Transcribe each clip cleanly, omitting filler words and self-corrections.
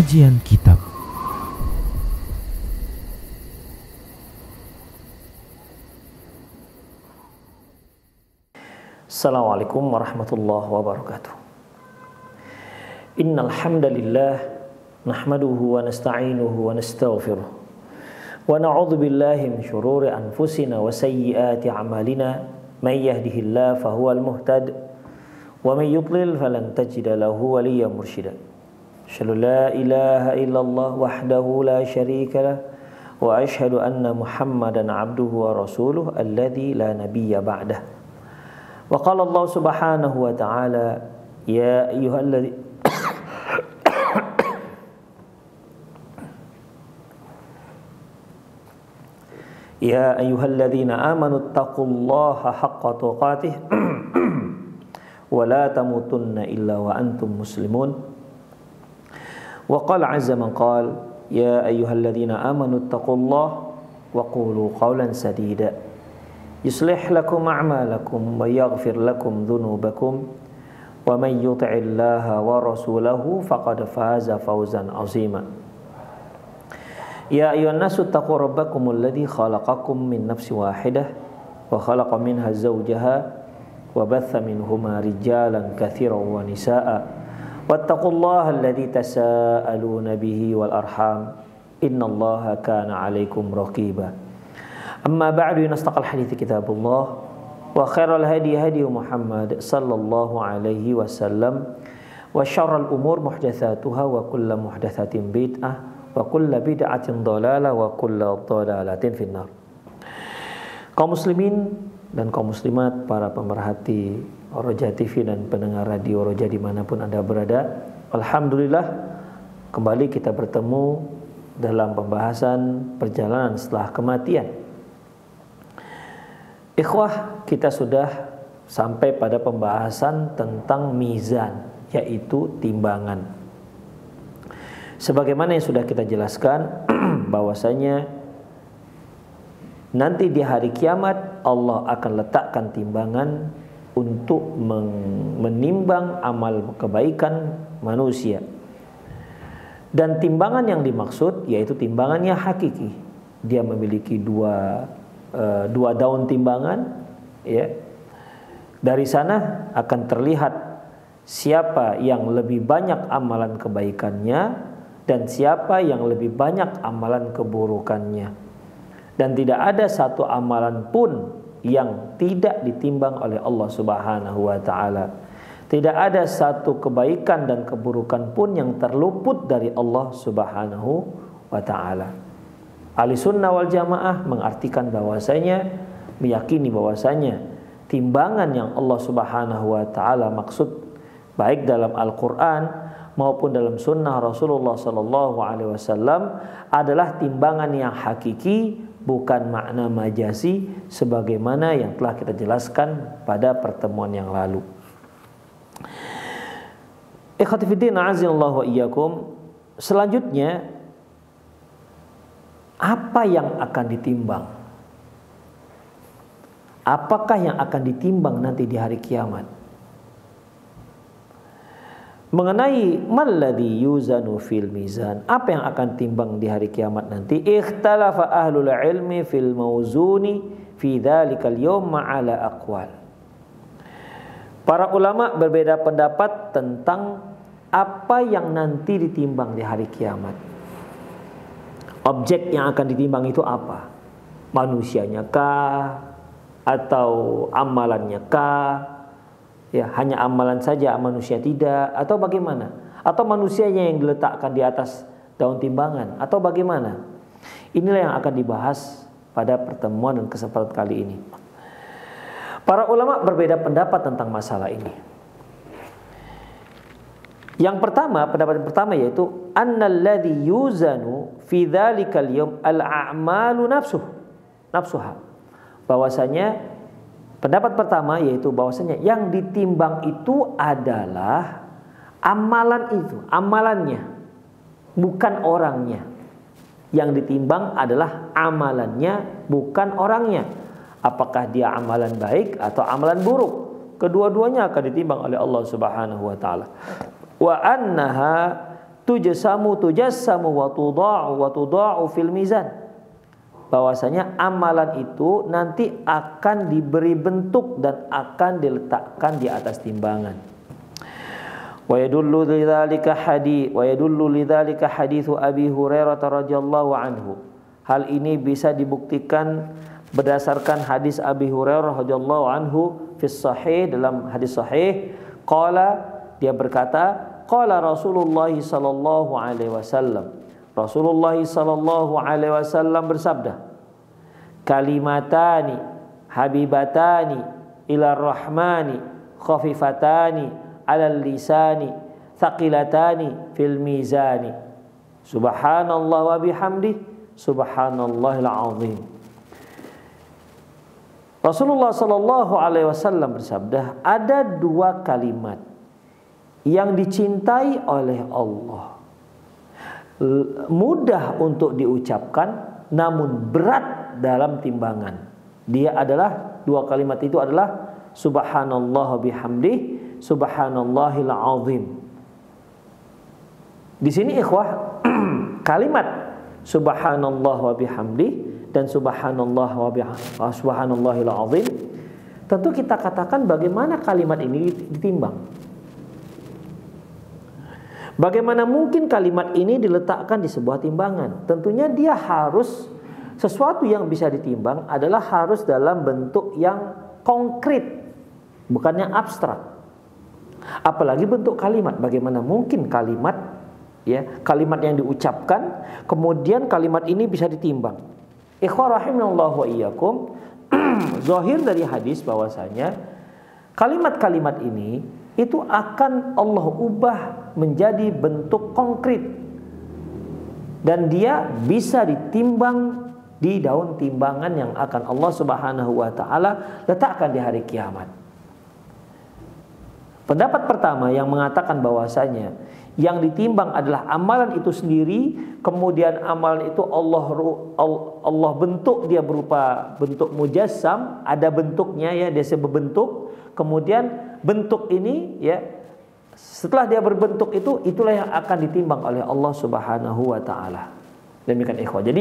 Kajian Kitab. Assalamualaikum warahmatullahi wabarakatuh. Innal hamdalillah nahmaduhu wa nasta'inuhu wa nastaghfiruh wa na'udzu billahi min syururi anfusina wa sayyiati a'malina may yahdihillahu fahuwal muhtad wa may yudlil falan tajida lahu waliyyan mursyida. Asyhadu la ilaha illallah wahdahu la syarika lah wa asyhadu anna Muhammadan abduhu wa rasuluh alladzi la nabiyya ba'dah. Wa qala Allah subhanahu wa ta'ala ya ayyuhalladzina amanu taqullaha haqqa tuqatih wa la tamutunna illa wa antum muslimun. Wa qala azza man qala ya ayyuhalladzina amanu taqullaha wa qulu qawlan sadida yuslih lakum a'malakum wa yaghfir lakum dhunubakum wa man yuti'illaha wa rasulahu faqad faza fawzan 'azima. Ya ayyuhan nasu taqu rabbakumul ladzi khalaqakum min nafsin wahidah wa khalaqa minha zawjaha wa batha minhuma rijalan katsiran wa nisaa'a wattaqullaha alladzi tasaaluna bihi wal arham innallaha kana 'alaikum raqiba. Amma ba'du, nastaqal hadithi kitabullah wa khairal hadi hadi Muhammad sallallahu alaihi wasallam wa syarrul umur muhdatsatuha wa kullu muhdatsatin bid'ah wa kullu bid'atin dhalalah wa kullu dhalalatin finnar. Kaum muslimin dan kaum muslimat, para pemerhati Roja TV dan pendengar radio Roja dimanapun Anda berada, alhamdulillah kembali kita bertemu dalam pembahasan perjalanan setelah kematian. Ikhwah, kita sudah sampai pada pembahasan tentang mizan, yaitu timbangan. Sebagaimana yang sudah kita jelaskan bahwasanya nanti di hari kiamat Allah akan letakkan timbangan untuk menimbang amal kebaikan manusia. Dan timbangan yang dimaksud yaitu timbangan yang hakiki. Dia memiliki dua daun timbangan, ya. Dari sana akan terlihat siapa yang lebih banyak amalan kebaikannya dan siapa yang lebih banyak amalan keburukannya. Dan tidak ada satu amalan pun yang tidak ditimbang oleh Allah Subhanahu wa ta'ala. Tidak ada satu kebaikan dan keburukan pun yang terluput dari Allah Subhanahu wa ta'ala. Ahli sunnah wal jamaah mengartikan bahwasanya, meyakini bahwasanya timbangan yang Allah Subhanahu wa ta'ala maksud baik dalam Al-Quran maupun dalam sunnah Rasulullah sallallahu alaihi wasallam adalah timbangan yang hakiki, bukan makna majasi sebagaimana yang telah kita jelaskan pada pertemuan yang lalu. Ikhwati fiddin, a'azinallahu wa iyyakum. Selanjutnya, apa yang akan ditimbang? Apakah yang akan ditimbang nanti di hari kiamat? Mengenai malladzi yuzanu fil mizan, apa yang akan timbang di hari kiamat nanti? Ikhtalafa ahlul ilmi fil mauzuni fi dzalikal yawm ma'ala aqwal. Para ulama berbeda pendapat tentang apa yang nanti ditimbang di hari kiamat. Objek yang akan ditimbang itu apa? Manusianya kah? Atau amalannya kah? Ya, hanya amalan saja, manusia tidak, atau bagaimana? Atau manusianya yang diletakkan di atas daun timbangan, atau bagaimana? Inilah yang akan dibahas pada pertemuan dan kesempatan kali ini. Para ulama berbeda pendapat tentang masalah ini. Yang pertama, pendapat yang pertama yaitu annalladzi yuzanu fi dzalikal yawm al-a'malu nafsuha. Bahwasanya pendapat pertama yaitu bahwasanya yang ditimbang itu adalah amalan itu, amalannya, bukan orangnya. Yang ditimbang adalah amalannya, bukan orangnya. Apakah dia amalan baik atau amalan buruk? Kedua-duanya akan ditimbang oleh Allah Subhanahu wa taala. Wa annaha tujassamu wa tudha'u fil mizan. Bahwasanya amalan itu nanti akan diberi bentuk dan akan diletakkan di atas timbangan. Wa yadullu lidzalika haditsu Abi Hurairah radhiyallahu anhu. Hal ini bisa dibuktikan berdasarkan hadis Abi Hurairah radhiyallahu anhu fi sahih, dalam hadis sahih, qala, dia berkata, qala Rasulullah sallallahu alaihi wasallam, Rasulullah sallallahu alaihi wasallam bersabda, kalimatani habibatani ila rahmani khafifatani alal lisani thaqilatani fil mizani subhanallah wa bihamdih subhanallahil azim. Rasulullah sallallahu alaihi wasallam bersabda, ada dua kalimat yang dicintai oleh Allah, mudah untuk diucapkan namun berat dalam timbangan. Dia adalah, dua kalimat itu adalah subhanallah bihamdih subhanallahil azim. Di sini ikhwah, kalimat subhanallah wa bihamdih dan subhanallahil azim, tentu kita katakan bagaimana kalimat ini ditimbang. Bagaimana mungkin kalimat ini diletakkan di sebuah timbangan? Tentunya dia harus, sesuatu yang bisa ditimbang adalah harus dalam bentuk yang konkret, bukannya abstrak. Apalagi bentuk kalimat. Bagaimana mungkin kalimat, ya, kalimat yang diucapkan kemudian kalimat ini bisa ditimbang? Ikhwah rahimanallahu wa iyyakum, zahir dari hadis bahwasanya kalimat-kalimat ini itu akan Allah ubah menjadi bentuk konkret dan dia bisa ditimbang di daun timbangan yang akan Allah Subhanahu wa taala letakkan di hari kiamat. Pendapat pertama yang mengatakan bahwasanya yang ditimbang adalah amalan itu sendiri, kemudian amalan itu Allah bentuk dia berupa bentuk mujassam, ada bentuknya, ya, dia berbentuk. Kemudian bentuk ini, ya, setelah dia berbentuk itu, itulah yang akan ditimbang oleh Allah Subhanahu wa taala. Demikian ikhwah. Jadi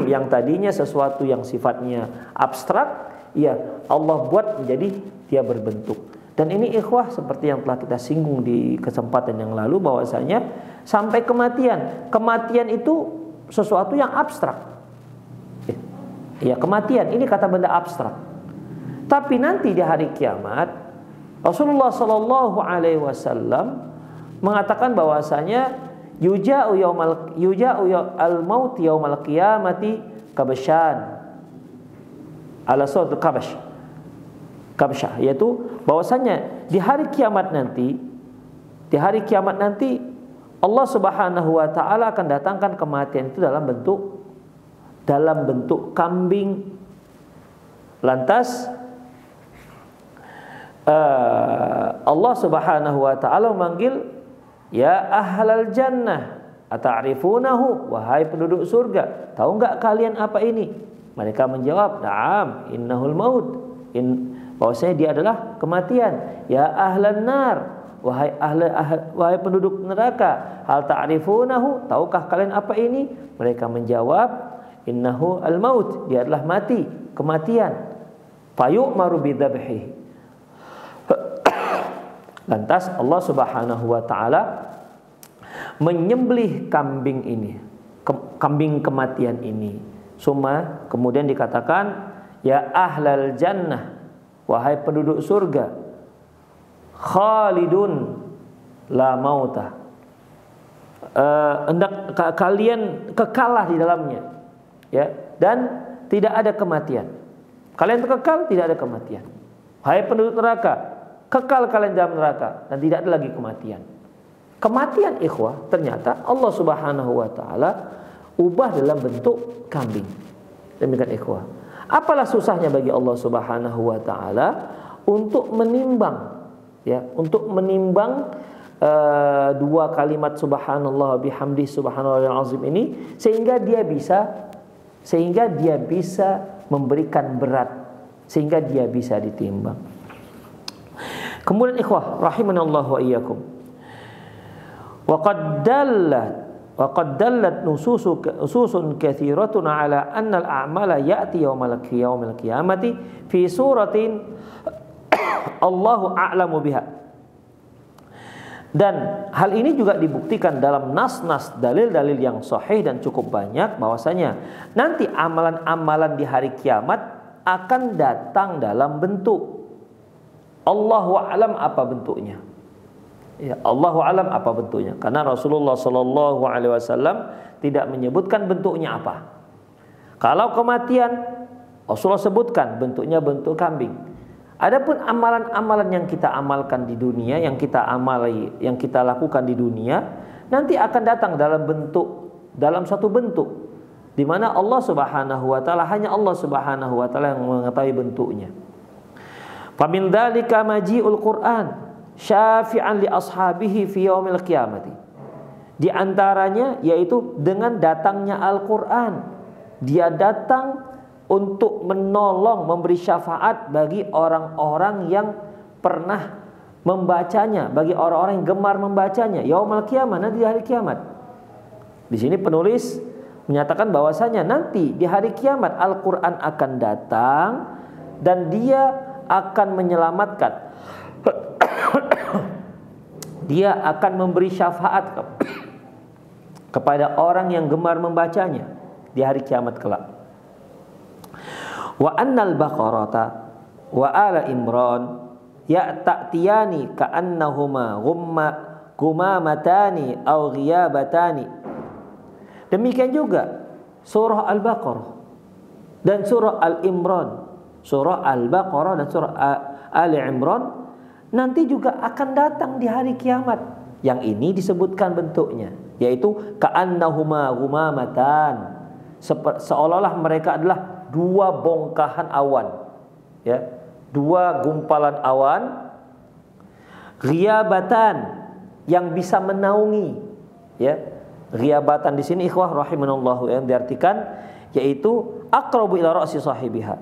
yang tadinya sesuatu yang sifatnya abstrak, ya, Allah buat menjadi dia berbentuk. Dan ini ikhwah seperti yang telah kita singgung di kesempatan yang lalu bahwasanya sampai kematian itu sesuatu yang abstrak. Ya, kematian ini kata benda abstrak. Tapi nanti di hari kiamat Rasulullah sallallahu alaihi wasallam mengatakan bahwasanya yuja'u al-maut yaumal qiyamati kabashan ala suratul kabsyah, yaitu bahwasanya di hari kiamat nanti Allah Subhanahu wa taala akan datangkan kematian itu dalam bentuk kambing. Lantas Allah Subhanahu wa taala memanggil, ya ahlal jannah ata'rifunahu, wahai penduduk surga, tahu enggak kalian apa ini? Mereka menjawab, na'am, innahul maut, bahwasanya dia adalah kematian. Ya ahlan nar, wahai penduduk neraka, hal ta'rifunahu, tahukah kalian apa ini? Mereka menjawab, innahu al maut, dia adalah mati, kematian. Fayu'maru bidzabhi. Lantas Allah Subhanahu wa taala menyembelih kambing ini, kambing kematian ini. Kemudian dikatakan, ya ahlal jannah, wahai penduduk surga, khalidun la mauta, hendak kalian kekalah di dalamnya, ya, dan tidak ada kematian. Kalian kekal, tidak ada kematian. Wahai penduduk neraka, kekal kalian dalam neraka dan tidak ada lagi kematian. Kematian ikhwah ternyata Allah Subhanahu wa taala ubah dalam bentuk kambing. Demikian ikhwah. Apalah susahnya bagi Allah Subhanahu wa taala untuk menimbang, ya, untuk menimbang dua kalimat subhanallah bihamdi subhanallahil azim ini sehingga dia bisa memberikan berat, sehingga dia bisa ditimbang. Kemudian ikhwah rahimanallahu wa iyyakum, Wa qad dallat nususun katsiratun ala anna al-a'mala ya'ti yaumal qiyamati fi suratin Allahu a'lamu biha. Dan hal ini juga dibuktikan dalam nas-nas dalil-dalil yang sahih dan cukup banyak bahwasanya nanti amalan-amalan di hari kiamat akan datang dalam bentuk Allahu a'lam apa bentuknya. Ya, Allahu a'lam apa bentuknya. Karena Rasulullah sallallahu alaihi wasallam tidak menyebutkan bentuknya apa. Kalau kematian, Rasulullah sebutkan bentuknya bentuk kambing. Adapun amalan-amalan yang kita amalkan di dunia, yang kita lakukan di dunia, nanti akan datang dalam satu bentuk di mana Allah Subhanahu wa taala, hanya Allah Subhanahu wa taala yang mengetahui bentuknya. Famin dzalika maji'ul Qur'an syafi'an li ashabihi fi yaumil qiyamati. Di antaranya yaitu dengan datangnya Al-Qur'an. Dia datang untuk menolong, memberi syafaat bagi orang-orang yang pernah membacanya, bagi orang-orang yang gemar membacanya yaumil qiyamah, nanti di hari kiamat. Di sini penulis menyatakan bahwasanya nanti di hari kiamat Al-Qur'an akan datang dan dia akan menyelamatkan. Dia akan memberi syafaat kepada orang yang gemar membacanya di hari kiamat kelak. Wa annal baqarata wa ala imran ya'tiyani ka'annahuma gumamatani aw ghiyabatani. Demikian juga surah Al-Baqarah dan surah Al-Imran. Surah Al-Baqarah dan surah Ali Imran nanti juga akan datang di hari kiamat. Yang ini disebutkan bentuknya, yaitu ka'annahuma gumamatan, seolah-olah mereka adalah dua bongkahan awan, ya, dua gumpalan awan, ghiyabatan yang bisa menaungi, ya. Ghiyabatan di sini ikhwah rahimanallahu yang diartikan yaitu aqrabu ila ra'si sahibiha,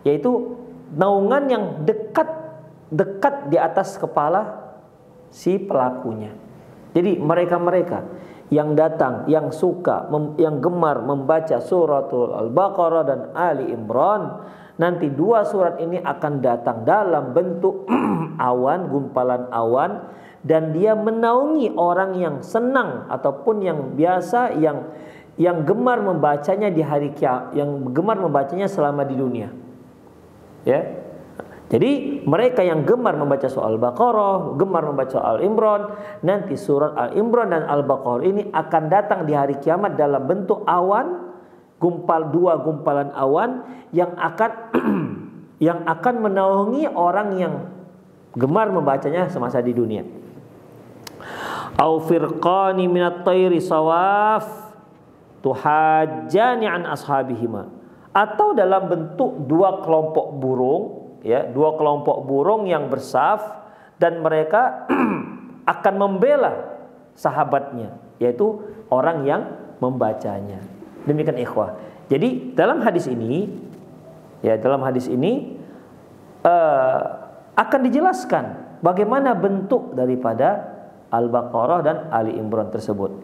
yaitu naungan yang dekat di atas kepala si pelakunya. Jadi mereka-mereka yang datang, yang suka, yang gemar membaca suratul Al-Baqarah dan Ali Imran, nanti dua surat ini akan datang dalam bentuk awan, gumpalan awan, dan dia menaungi orang yang senang ataupun yang biasa, yang gemar membacanya di hari kiamat, yang gemar membacanya selama di dunia. Ya. Jadi mereka yang gemar membaca surah Al-Baqarah, gemar membaca Al-Imran, nanti surat Al-Imran dan Al-Baqarah ini akan datang di hari kiamat dalam bentuk awan, dua gumpalan awan yang akan menaungi orang yang gemar membacanya semasa di dunia. Au firqani minat tayri sawaf tuhajjani an ashabihima, atau dalam bentuk dua kelompok burung, ya, dua kelompok burung yang bersaf dan mereka akan membela sahabatnya, yaitu orang yang membacanya. Demikian ikhwah. Jadi dalam hadis ini akan dijelaskan bagaimana bentuk daripada Al-Baqarah dan Ali Imran tersebut.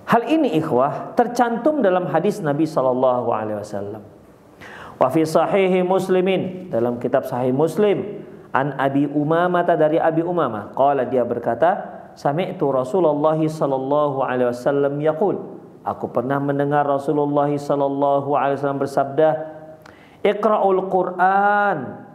Hal ini ikhwah tercantum dalam hadis Nabi sallallahu alaihi wasallam. Wa fi sahihi Muslimin, dalam kitab Sahih Muslim, an Abi Umamah, dari Abi Umamah, qala, dia berkata, sami'tu Rasulullah sallallahu alaihi wasallam yaqul, aku pernah mendengar Rasulullah sallallahu alaihi wasallam bersabda, Iqra'ul Qur'an,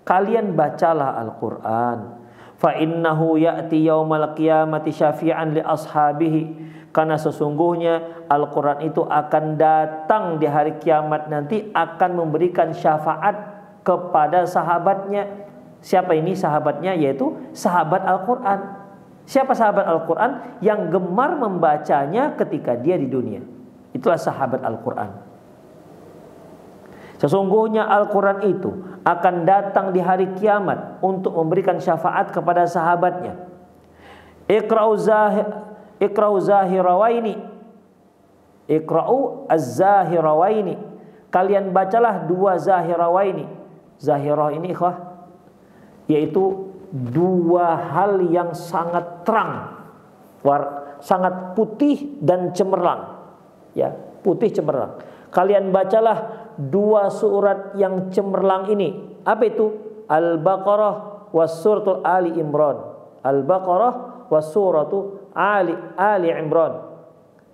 kalian bacalah Al-Qur'an, fa innahu ya'ti yaumal qiyamati syafi'an li ashabihi, karena sesungguhnya Al-Quran itu akan datang di hari kiamat nanti, akan memberikan syafaat kepada sahabatnya. Siapa ini sahabatnya? Yaitu sahabat Al-Quran. Siapa sahabat Al-Quran? Yang gemar membacanya ketika dia di dunia. Itulah sahabat Al-Quran. Sesungguhnya Al-Quran itu akan datang di hari kiamat untuk memberikan syafaat kepada sahabatnya. Iqra'u zahirawaini, Iqra'u az-zahirawaini, kalian bacalah dua zahirawaini. Zahirah ini ikhwah, yaitu dua hal yang sangat terang sangat putih dan cemerlang. Ya, putih cemerlang. Kalian bacalah 2 surat yang cemerlang ini. Apa itu? Al-Baqarah was suratul Ali Imran. Al-Baqarah was suratu Ali Imran.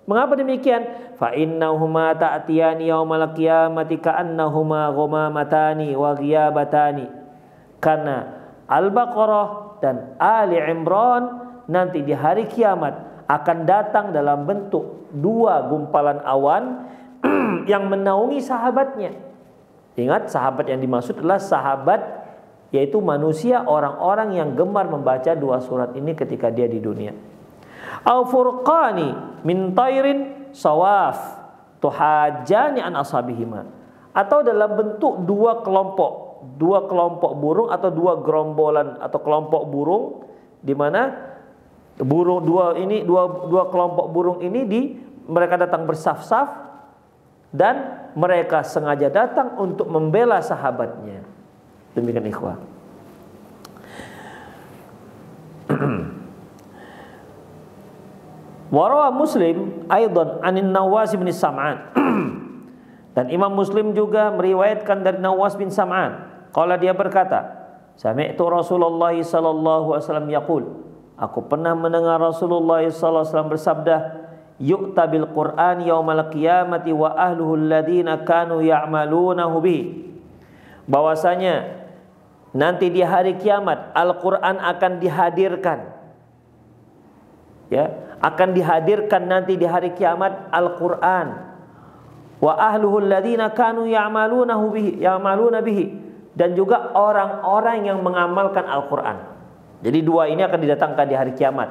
Mengapa demikian? Fa innahuma ta'tiyani yaumal qiyamati ka'annahuma ghamamatani wa ghiyabatani. Karena Al-Baqarah dan Ali Imran nanti di hari kiamat akan datang dalam bentuk 2 gumpalan awan yang menaungi sahabatnya. Ingat, sahabat yang dimaksud adalah sahabat, yaitu manusia, orang-orang yang gemar membaca 2 surat ini ketika dia di dunia. Au furqani min tairin sawaf tuhajjani an ashabihima, atau dalam bentuk 2 kelompok burung atau 2 gerombolan atau kelompok burung, di mana burung dua kelompok burung ini mereka datang bersaf-saf dan mereka sengaja datang untuk membela sahabatnya. Demikian ikhwah. Warawa Muslim aidan anin Nawas bin Sam'an. Dan Imam Muslim juga meriwayatkan dari Nawas bin Sam'an. Qala, dia berkata, sami'tu Rasulullah sallallahu alaihi wasallam yaqul, aku pernah mendengar Rasulullah sallallahu alaihi wasallam bersabda, yu'ta bil Qur'an yaumal qiyamati wa ahluhu alladziina kanu ya'malunahu bihi. Bahwasanya nanti di hari kiamat Al-Qur'an akan dihadirkan. Ya, akan dihadirkan nanti di hari kiamat Al-Qur'an. Wa ahluhu alladziina kanu ya'maluna bihi, dan juga orang-orang yang mengamalkan Al-Qur'an. Jadi 2 ini akan didatangkan di hari kiamat.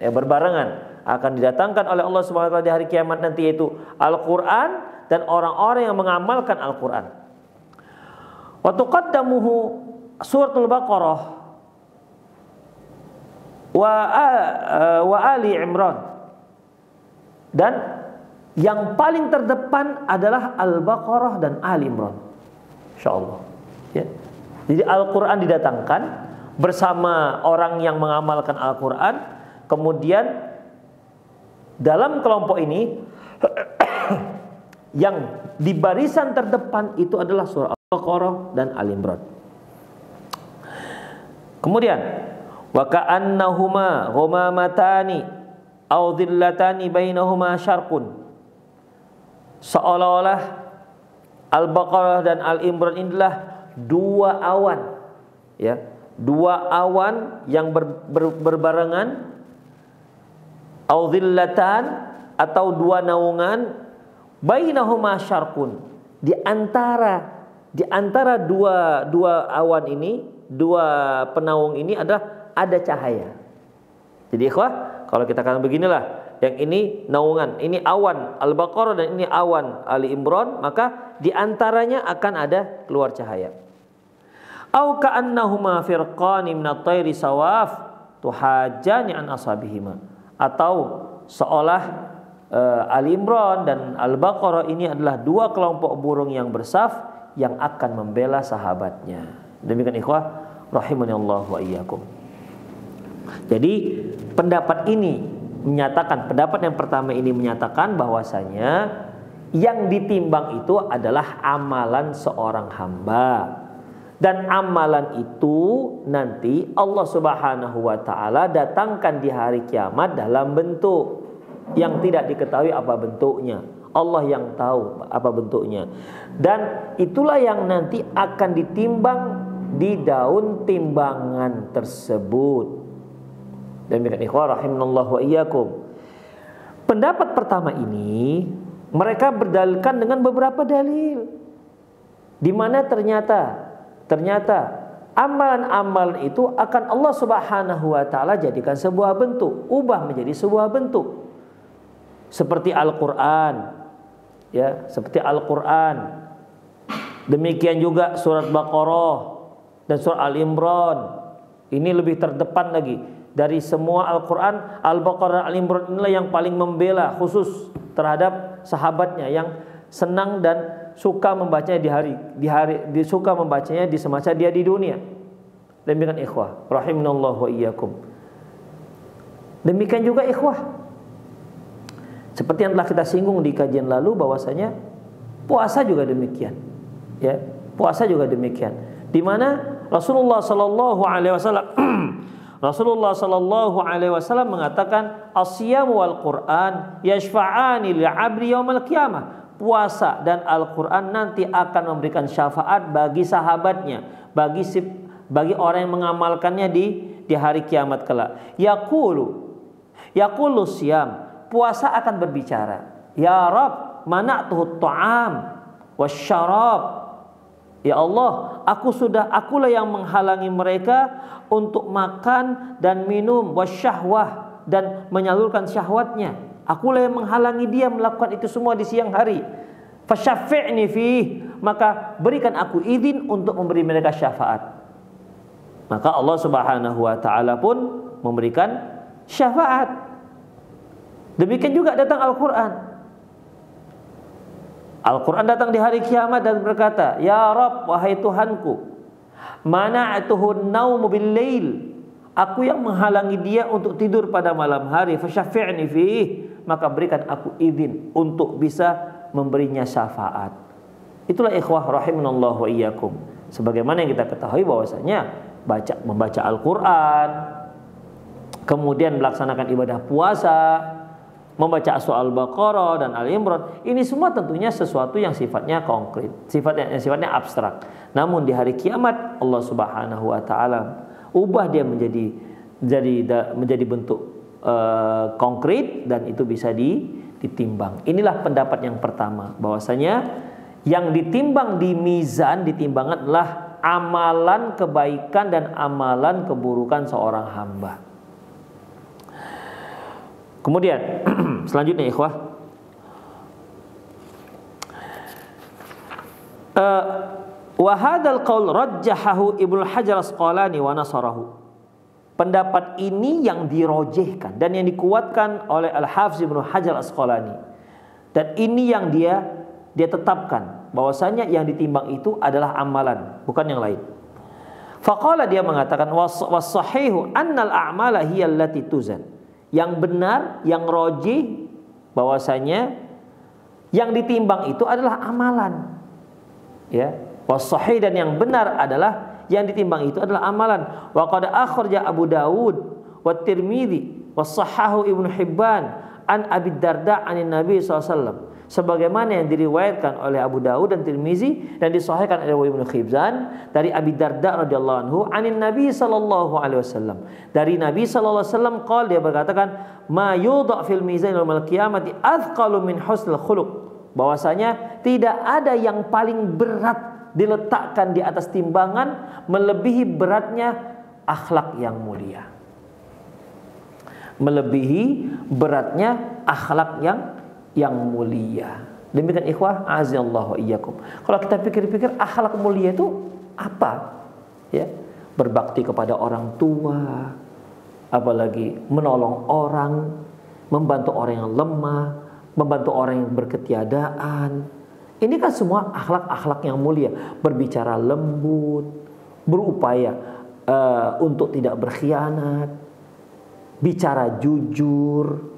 Ya, berbarengan akan didatangkan oleh Allah Subhanahu wa taala di hari kiamat nanti, yaitu Al-Qur'an dan orang-orang yang mengamalkan Al-Qur'an. Wa tuqaddamuhu suratul Baqarah wa Ali Imran, dan yang paling terdepan adalah Al-Baqarah dan Ali Imran, insyaallah. Ya. Jadi Al-Qur'an didatangkan bersama orang yang mengamalkan Al-Qur'an. Kemudian dalam kelompok ini yang di barisan terdepan itu adalah surah Al-Baqarah dan Ali Imran. Kemudian wa ka'annahuma ghamamatani aw dhillatani bainahuma syarqun. Seolah-olah Al-Baqarah dan Al-Imran inilah 2 awan, ya, 2 awan yang berbarengan, au dhillatan, atau 2 naungan, bainahuma syarqun, di antara dua awan ini, 2 penaung ini ada cahaya. Jadi ikhwah, kalau kita katakan beginilah, yang ini naungan, ini awan Al-Baqarah dan ini awan Ali Imran, maka di antaranya akan ada keluar cahaya. Au ka'annahuma firqani minat tayri sawaf tuhajjani an ashabihima, atau seolah Ali Imran dan Al-Baqarah ini adalah 2 kelompok burung yang bersaf yang akan membela sahabatnya. Demikian ikhwah rahimani Allah wa iyyakum. Jadi pendapat yang pertama ini menyatakan bahwasanya yang ditimbang itu adalah amalan seorang hamba, dan amalan itu nanti Allah Subhanahu wa taala datangkan di hari kiamat dalam bentuk yang tidak diketahui apa bentuknya. Allah yang tahu apa bentuknya, dan itulah yang nanti akan ditimbang di daun timbangan tersebut. Demikian ikhwah rahimanallahu wa iyyakum. Pendapat pertama ini mereka berdalilkan dengan beberapa dalil, di mana ternyata amalan-amalan itu akan Allah Subhanahu wa taala jadikan sebuah bentuk, ubah menjadi sebuah bentuk. Seperti Al-Qur'an, ya, seperti Al-Qur'an. Demikian juga surat Baqarah dan surat Al-Imran. Ini lebih terdepan lagi dari semua Al-Quran. Al-Baqarah dan Al-Imran inilah yang paling membela khusus terhadap sahabatnya yang senang dan suka membacanya suka membacanya di semasa dia di dunia. Demikian ikhwah rahimanallahu wa iyyakum. Demikian juga ikhwah, seperti yang telah kita singgung di kajian lalu bahwasanya puasa juga demikian. Ya, puasa juga demikian. Di mana Rasulullah sallallahu alaihi wasallam mengatakan as-siyamu wal Qur'an yashfa'ani lil 'abdi yaumil qiyamah. Puasa dan Al-Qur'an nanti akan memberikan syafaat bagi sahabatnya, bagi orang yang mengamalkannya di hari kiamat kelak. Yaqulu siyam, puasa akan berbicara, ya Rabb, mana'tuhu ta'am wasyarab. Ya Allah, akulah yang menghalangi mereka untuk makan dan minum, wasyahwah, dan menyalurkan syahwatnya. Akulah yang menghalangi dia melakukan itu semua di siang hari. Fasyafi'ni fih, maka berikan aku izin untuk memberi mereka syafaat. Maka Allah Subhanahu wa taala pun memberikan syafaat. Demikian juga datang Al-Qur'an. Al-Quran datang di hari kiamat dan berkata, ya Rabb, wahai Tuhanku, mana'atuhun naumu bil lail, aku yang menghalangi dia untuk tidur pada malam hari, fasyafi'ni fih, maka berikan aku izin untuk bisa memberinya syafaat. Itulah ikhwah rahimanallahu wa iyyakum. Sebagaimana yang kita ketahui bahwasanya membaca Al-Quran, kemudian melaksanakan ibadah puasa, membaca surah Al-Baqarah dan Al-Imran, ini semua tentunya sesuatu yang sifatnya konkret, sifatnya abstrak. Namun di hari kiamat Allah Subhanahu wa taala ubah dia menjadi bentuk konkret, dan itu bisa ditimbang. Inilah pendapat yang pertama, bahwasanya yang ditimbang di mizan, ditimbangan adalah amalan kebaikan dan amalan keburukan seorang hamba. Kemudian selanjutnya ikhwah, wa hadzal qaul rajjahahu Ibnu Hajar Asqalani wa nasarahu. Pendapat ini yang dirojehkan dan yang dikuatkan oleh Al-Hafiz Ibnu Hajar Asqalani. Dan ini yang dia tetapkan, bahwasanya yang ditimbang itu adalah amalan, bukan yang lain. Faqala, dia mengatakan, was-sahihu annal a'mala hiya allati tuzan. Yang benar, yang rojih, bahwasanya yang ditimbang itu adalah amalan. Ya, was-sahih, dan yang benar adalah yang ditimbang itu adalah amalan. Wa qad akhraja Abu Dawud wa Tirmidzi wa sahahu Ibnu Hibban an Abi Darda anin Nabi SAW, sebagaimana yang diriwayatkan oleh Abu Dawud dan Tirmizi dan disahihkan oleh Ibnu Hibban dari Abi Darda radhiyallahu anhu anin Nabi sallallahu alaihi wasallam, dari Nabi sallallahu alaihi wasallam qala, dia berkatakan, ma yudha fil mizan yaumil qiyamati athqalu min husnil khuluq, bahwasanya tidak ada yang paling berat diletakkan di atas timbangan melebihi beratnya akhlak yang mulia, melebihi beratnya akhlak yang mulia. Demikian ikhwah azallahu iyyakum. Kalau kita pikir-pikir, akhlak mulia itu apa? Ya, berbakti kepada orang tua, apalagi menolong orang, membantu orang yang lemah, membantu orang yang berketiadaan. Ini kan semua akhlak-akhlak yang mulia. Berbicara lembut, berupaya untuk tidak berkhianat, bicara jujur.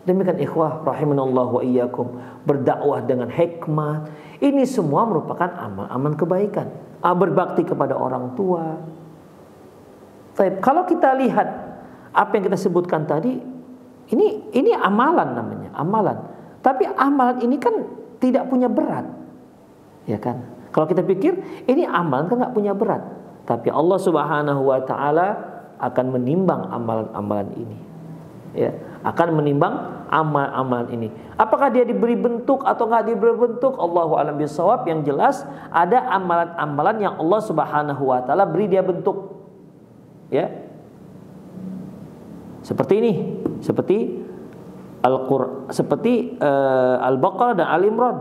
Demikian ikhwah rahimanallahu wa iyyakum, berdakwah dengan hikmah. Ini semua merupakan amal-amal kebaikan. Berbakti kepada orang tua. Baik, kalau kita lihat apa yang kita sebutkan tadi, ini amalan namanya, amalan. Tapi amalan ini kan tidak punya berat, ya kan? Kalau kita pikir ini amalan kan nggak punya berat, tapi Allah Subhanahu wa taala akan menimbang amalan-amalan ini, ya, akan menimbang amalan-amalan ini. Apakah dia diberi bentuk atau nggak diberi bentuk? Allahu a'lam bishawab. Yang jelas ada amalan-amalan yang Allah Subhanahu wa taala beri dia bentuk, ya. Seperti ini, seperti Al-Qur'an, seperti Al-Baqarah dan Al-Imran.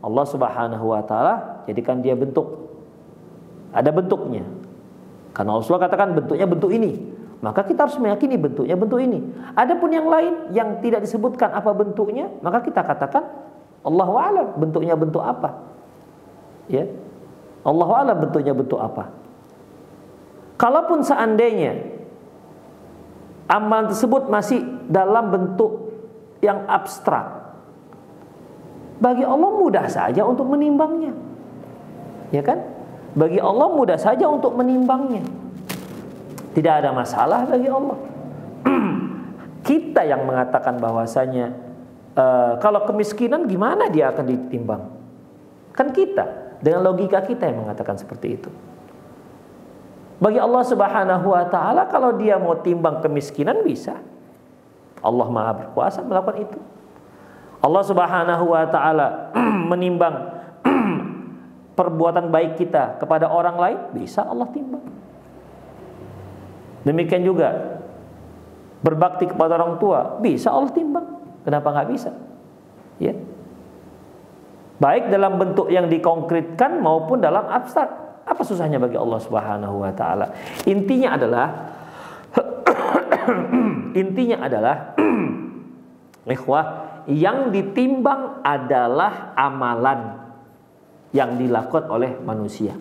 Allah Subhanahu wa taala jadikan dia bentuk. Ada bentuknya. Karena Rasulullah katakan bentuknya bentuk ini, maka kita harus meyakini bentuknya bentuk ini. Adapun yang lain yang tidak disebutkan apa bentuknya, maka kita katakan Allahu a'lam bentuknya bentuk apa. Ya. Allahu a'lam bentuknya bentuk apa. Kalaupun seandainya Amalan tersebut masih dalam bentuk yang abstrak. Bagi Allah mudah saja untuk menimbangnya. Ya kan? Bagi Allah mudah saja untuk menimbangnya. Tidak ada masalah bagi Allah. Kita yang mengatakan bahwasanya kalau kemiskinan gimana dia akan ditimbang? Kan kita, dengan logika kita yang mengatakan seperti itu. Bagi Allah Subhanahu wa taala kalau dia mau timbang kemiskinan bisa. Allah Maha berkuasa melakukan itu. Allah Subhanahu wa taala menimbang perbuatan baik kita kepada orang lain, bisa Allah timbang. Demikian juga berbakti kepada orang tua, bisa Allah timbang. Kenapa nggak bisa? Ya. Baik dalam bentuk yang dikonkretkan maupun dalam abstrak. Apa susahnya bagi Allah Subhanahu wa taala? Intinya adalah ikhwah, yang ditimbang adalah amalan yang dilakukan oleh manusia.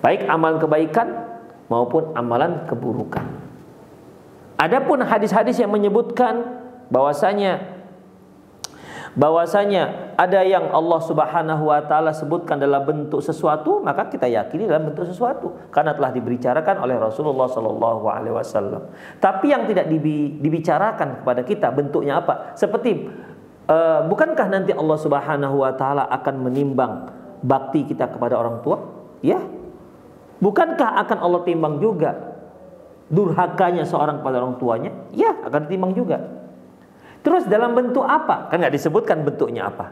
Baik amalan kebaikan maupun amalan keburukan. Adapun hadis-hadis yang menyebutkan bahwasanya ada yang Allah Subhanahu wa taala sebutkan dalam bentuk sesuatu, maka kita yakini dalam bentuk sesuatu karena telah dibicarakan oleh Rasulullah sallallahu alaihi wasallam. Tapi yang tidak dibicarakan kepada kita bentuknya apa? Seperti bukankah nanti Allah Subhanahu wa taala akan menimbang bakti kita kepada orang tua? Ya. Bukankah akan Allah timbang juga durhakanya seorang kepada orang tuanya? Ya, akan ditimbang juga. Terus dalam bentuk apa? Kan nggak disebutkan bentuknya apa,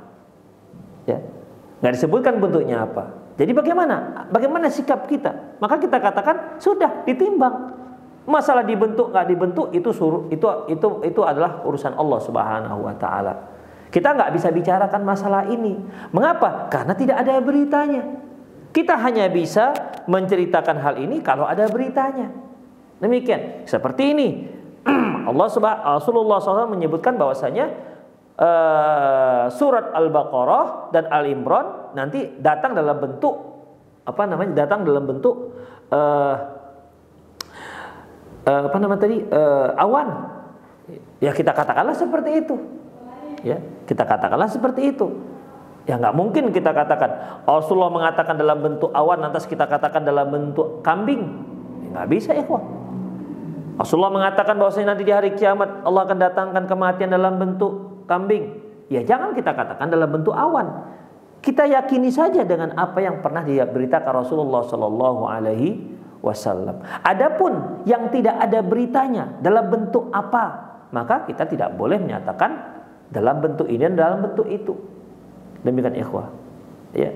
ya, nggak disebutkan bentuknya apa. Jadi bagaimana sikap kita? Maka kita katakan sudah ditimbang. Masalah dibentuk nggak dibentuk itu adalah urusan Allah Subhanahu wa taala. Kita nggak bisa bicarakan masalah ini. Mengapa? Karena tidak ada beritanya. Kita hanya bisa menceritakan hal ini kalau ada beritanya. Demikian. Seperti ini. Rasulullah SAW menyebutkan bahwasanya surat Al-Baqarah dan Al-Imran nanti datang dalam bentuk Datang dalam bentuk awan. Ya kita katakanlah seperti itu. Ya, kita katakanlah seperti itu. Ya nggak mungkin kita katakan Rasulullah mengatakan dalam bentuk awan, lantas kita katakan dalam bentuk kambing. Ya, nggak bisa ya kok. Rasulullah mengatakan bahwasanya nanti di hari kiamat Allah akan datangkan kematian dalam bentuk kambing. Ya jangan kita katakan dalam bentuk awan. Kita yakini saja dengan apa yang pernah diberitakan Rasulullah Sallallahu Alaihi Wasallam. Adapun yang tidak ada beritanya dalam bentuk apa, maka kita tidak boleh menyatakan dalam bentuk ini dan dalam bentuk itu. Demikian ikhwah. Ya.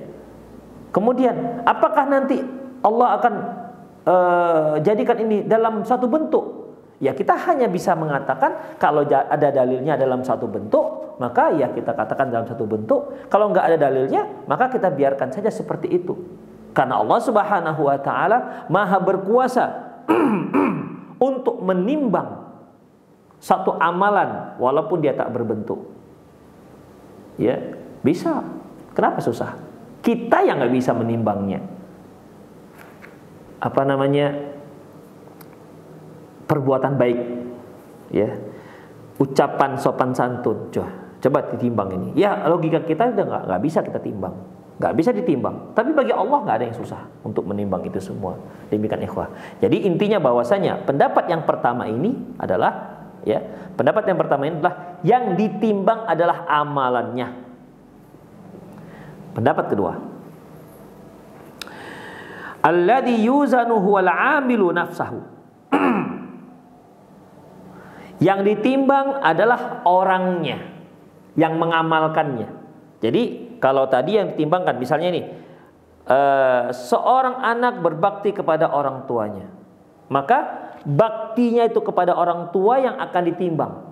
Kemudian apakah nanti Allah akan jadikan ini dalam satu bentuk? Ya kita hanya bisa mengatakan kalau ada dalilnya dalam satu bentuk, maka ya kita katakan dalam satu bentuk. Kalau nggak ada dalilnya, maka kita biarkan saja seperti itu. Karena Allah Subhanahu wa taala Maha berkuasa untuk menimbang satu amalan walaupun dia tak berbentuk. Ya, bisa. Kenapa susah? Kita yang nggak bisa menimbangnya. Perbuatan baik, ya, ucapan sopan santun, coba ditimbang ini. Ya logika kita udah nggak bisa kita timbang, nggak bisa ditimbang. Tapi bagi Allah nggak ada yang susah untuk menimbang itu semua. Demikian ikhwah. Jadi intinya bahwasanya pendapat yang pertama ini adalah yang ditimbang adalah amalannya. Pendapat kedua, alladzi yuzanu huwal 'amilu nafsahu. Yang ditimbang adalah orangnya yang mengamalkannya. Jadi kalau tadi yang ditimbangkan misalnya ini seorang anak berbakti kepada orang tuanya, maka baktinya itu kepada orang tua yang akan ditimbang.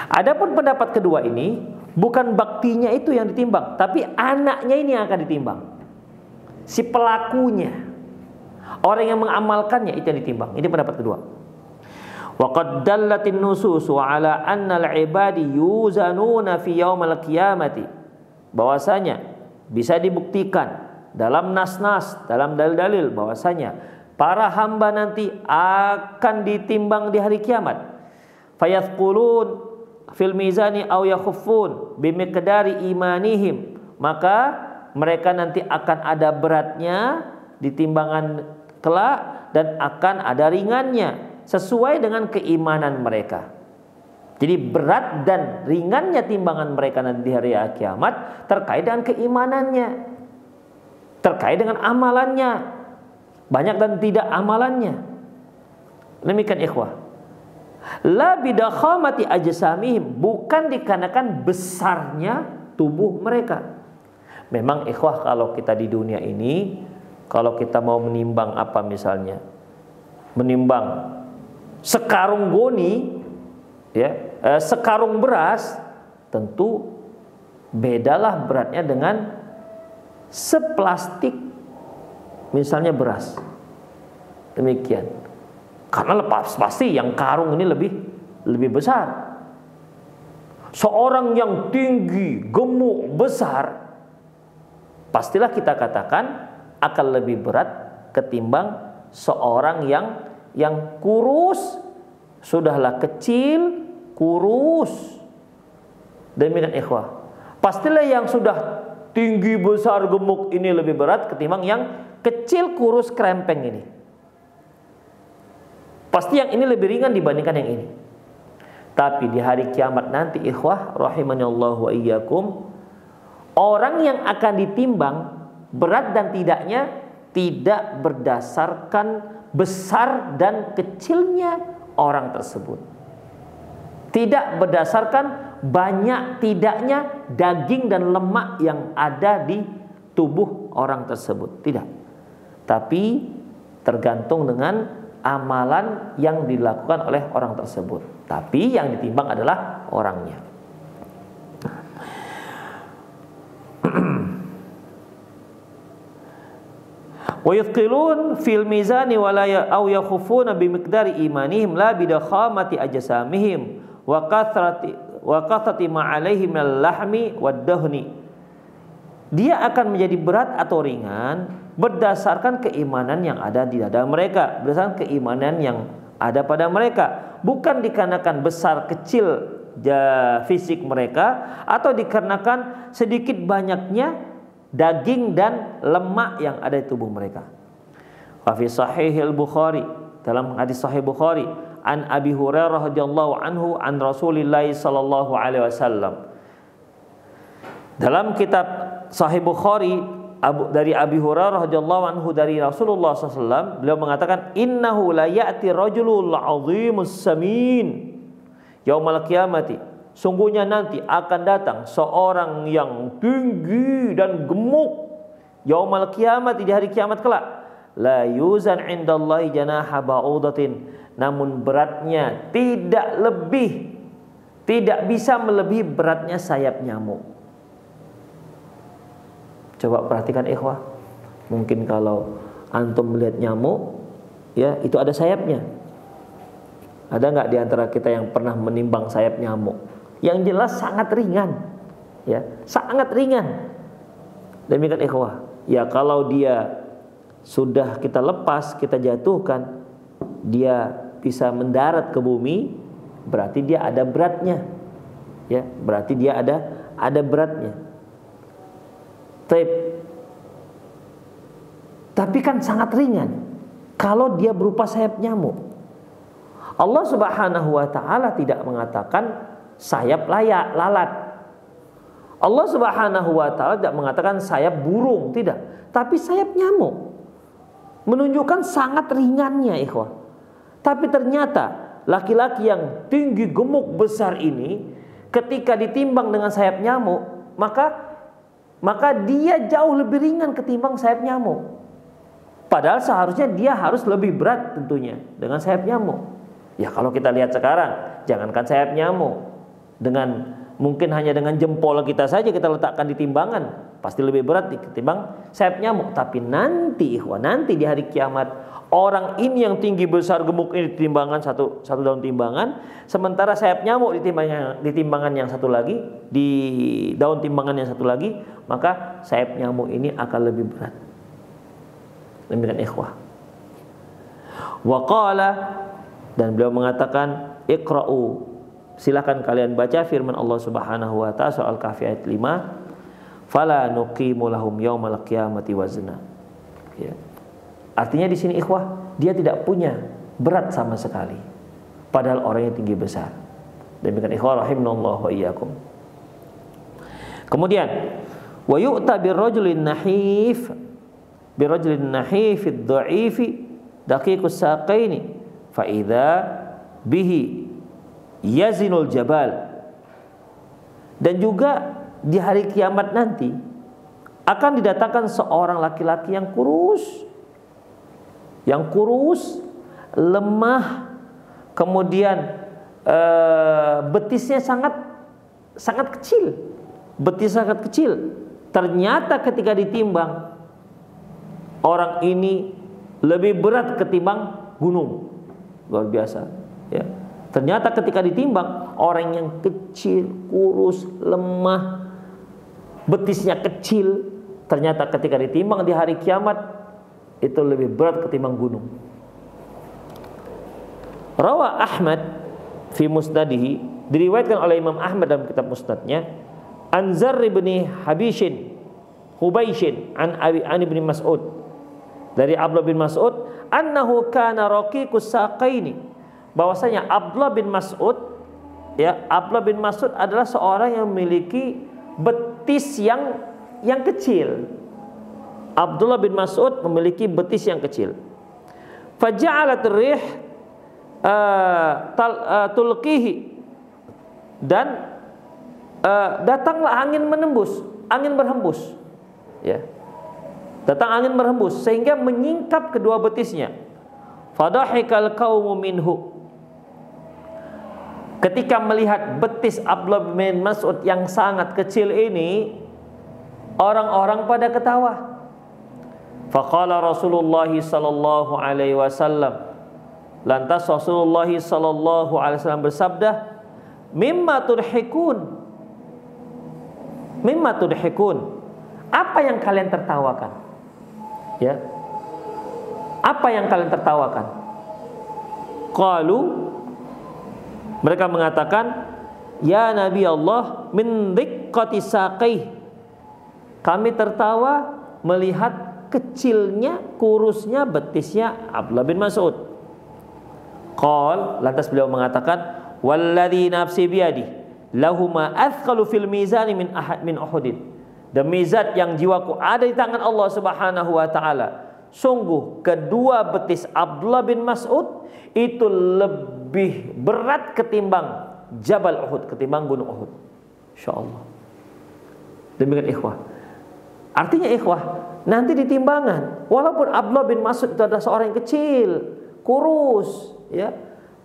Adapun pendapat kedua ini bukan baktinya itu yang ditimbang, tapi anaknya ini yang akan ditimbang. Si pelakunya, orang yang mengamalkannya itu yang ditimbang. Ini pendapat kedua. Wa qad dallatin nususu ala anna al-ibadi yuzanuna fi yaumil qiyamati. Bahwasanya bisa dibuktikan dalam nas-nas, dalam dalil-dalil bahwasanya para hamba nanti akan ditimbang di hari kiamat. Fayathqulun fil mizani aw yakhuffun bimiqdari imanihim, maka mereka nanti akan ada beratnya di timbangan kelak dan akan ada ringannya sesuai dengan keimanan mereka. Jadi berat dan ringannya timbangan mereka nanti di hari kiamat terkait dengan keimanannya, terkait dengan amalannya, banyak dan tidak amalannya. Demikian ikhwah. La bidakhamati ajsamihim, bukan dikarenakan besarnya tubuh mereka. Memang ikhwah, kalau kita di dunia ini, kalau kita mau menimbang apa misalnya, menimbang sekarung goni, ya, sekarung beras, tentu bedalah beratnya dengan seplastik misalnya beras. Demikian. Karena lepas pasti yang karung ini lebih besar. Seorang yang tinggi, gemuk, besar, pastilah kita katakan akan lebih berat ketimbang seorang yang kurus, sudahlah kecil, kurus. Demikian ikhwah. Pastilah yang sudah tinggi, besar, gemuk ini lebih berat ketimbang yang kecil, kurus, krempeng ini. Pasti yang ini lebih ringan dibandingkan yang ini. Tapi di hari kiamat nanti ikhwah rahimanallahu wa iyyakum, orang yang akan ditimbang berat dan tidaknya tidak berdasarkan besar dan kecilnya orang tersebut, tidak berdasarkan banyak tidaknya daging dan lemak yang ada di tubuh orang tersebut, tidak. Tapi tergantung dengan amalan yang dilakukan oleh orang tersebut. Tapi yang ditimbang adalah orangnya. Wa yuthqilun fil mizani wa la aw yakhufuna bi miqdari imanihim la bidakhamati ajsamihim wa kathrati ma alaihim al lahmi wad dahni. Dia akan menjadi berat atau ringan berdasarkan keimanan yang ada di dada mereka, berdasarkan keimanan yang ada pada mereka, bukan dikarenakan besar kecil fisik mereka atau dikarenakan sedikit banyaknya daging dan lemak yang ada di tubuh mereka. Wa fi sahihil Bukhari, dalam hadis sahih Bukhari, an Abi Hurairah radhiyallahu anhu an Rasulillah sallallahu alaihi wasallam. Dalam kitab Sahih Bukhari dari Abi Hurairah radhiyallahu anhu dari Rasulullah SAW, beliau mengatakan, innahu la ya'ti rajulul 'azimus samin yaumal qiyamati, sungguhnya nanti akan datang seorang yang tinggi dan gemuk yaumal qiyamati, di hari kiamat kelak, la yuzan 'indallahi janaha ba'udatin, namun beratnya tidak bisa melebihi beratnya sayap nyamuk. Coba perhatikan ikhwah, mungkin kalau antum melihat nyamuk, ya itu ada sayapnya. Ada nggak di antara kita yang pernah menimbang sayap nyamuk? Yang jelas sangat ringan, ya sangat ringan. Demikian ikhwah. Ya kalau dia sudah kita lepas, kita jatuhkan, dia bisa mendarat ke bumi, berarti dia ada beratnya, ya berarti dia ada beratnya. Tapi kan sangat ringan kalau dia berupa sayap nyamuk. Allah Subhanahu wa ta'ala tidak mengatakan sayap lalat. Allah Subhanahu wa ta'ala tidak mengatakan sayap burung, tidak, tapi sayap nyamuk. Menunjukkan sangat ringannya ikhwah. Tapi ternyata laki-laki yang tinggi, gemuk, besar ini ketika ditimbang dengan sayap nyamuk, maka dia jauh lebih ringan ketimbang sayap nyamuk. Padahal seharusnya dia harus lebih berat tentunya dengan sayap nyamuk. Ya kalau kita lihat sekarang, jangankan sayap nyamuk, dengan mungkin hanya dengan jempol kita saja kita letakkan di timbangan, pasti lebih berat ketimbang sayap nyamuk. Tapi nanti ikhwan, nanti di hari kiamat, orang ini yang tinggi, besar, gemuk ini di timbangan satu daun timbangan, sementara sayap nyamuk di timbangan yang satu lagi, di daun timbangan yang satu lagi, maka sayap nyamuk ini akan lebih berat. Demikian ikhwah. Wa qala, dan beliau mengatakan, iqra'u, silakan kalian baca firman Allah Subhanahu wa taala soal Kahfi ayat 5, fala nuqimu lahum yaumal qiyamati wazna. Ya. Artinya di sini ikhwah, dia tidak punya berat sama sekali, padahal orangnya tinggi besar. Demikian ikhwah rahimanallahu wa iyyakum. Kemudian wa yu'ta birrajulin nahif, birrajulin nahif ad-dha'ifi daqiqus saqaini fa idza bihi yazinul jabal. Dan juga di hari kiamat nanti akan didatangkan seorang laki-laki yang kurus, lemah, kemudian betisnya sangat kecil, betis sangat kecil. Ternyata ketika ditimbang, orang ini lebih berat ketimbang gunung. Luar biasa, ya. Ternyata ketika ditimbang, orang yang kecil, kurus, lemah, betisnya kecil, ternyata ketika ditimbang di hari kiamat itu lebih berat ketimbang gunung. Rawa Ahmad fi musnadihi, diriwayatkan oleh Imam Ahmad dalam kitab musnadnya, an Zarr bin Hubaishin an ibn Mas'ud, dari Abdullah bin Mas'ud, annahu kana raqiqus saqaini, bahwasanya Abdullah bin Mas'ud, ya, Abdullah bin Mas'ud adalah seorang yang memiliki betis yang kecil. Abdullah bin Mas'ud memiliki betis yang kecil. Faja'alat rih tulqihi, dan datanglah angin berhembus, ya. Datang angin berhembus sehingga menyingkap kedua betisnya. Fadahikal qaumu minhu. Ketika melihat betis Abdullah bin Mas'ud yang sangat kecil ini, orang-orang pada ketawa. Faqala Rasulullah sallallahu alaihi wasallam, lantas Rasulullah sallallahu alaihi wasallam bersabda, mimma tudhikun, apa yang kalian tertawakan? Ya, apa yang kalian tertawakan? Qalu, mereka mengatakan, ya Nabi Allah, min diqqati saqih, kami tertawa melihat kecilnya, kurusnya betisnya Abdullah bin Mas'ud. Qal, lantas beliau mengatakan, walladzi nafsi biyadi lahuma athqalu fil mizani min Uhudin, demi zat yang jiwaku ada di tangan Allah Subhanahu wa taala, sungguh kedua betis Abdullah bin Mas'ud itu lebih berat ketimbang Jabal Uhud, ketimbang gunung Uhud. Insyaallah. Demikian ikhwah. Artinya ikhwah, nanti di timbangan, walaupun Abdullah bin Mas'ud itu adalah seorang yang kecil, kurus, ya,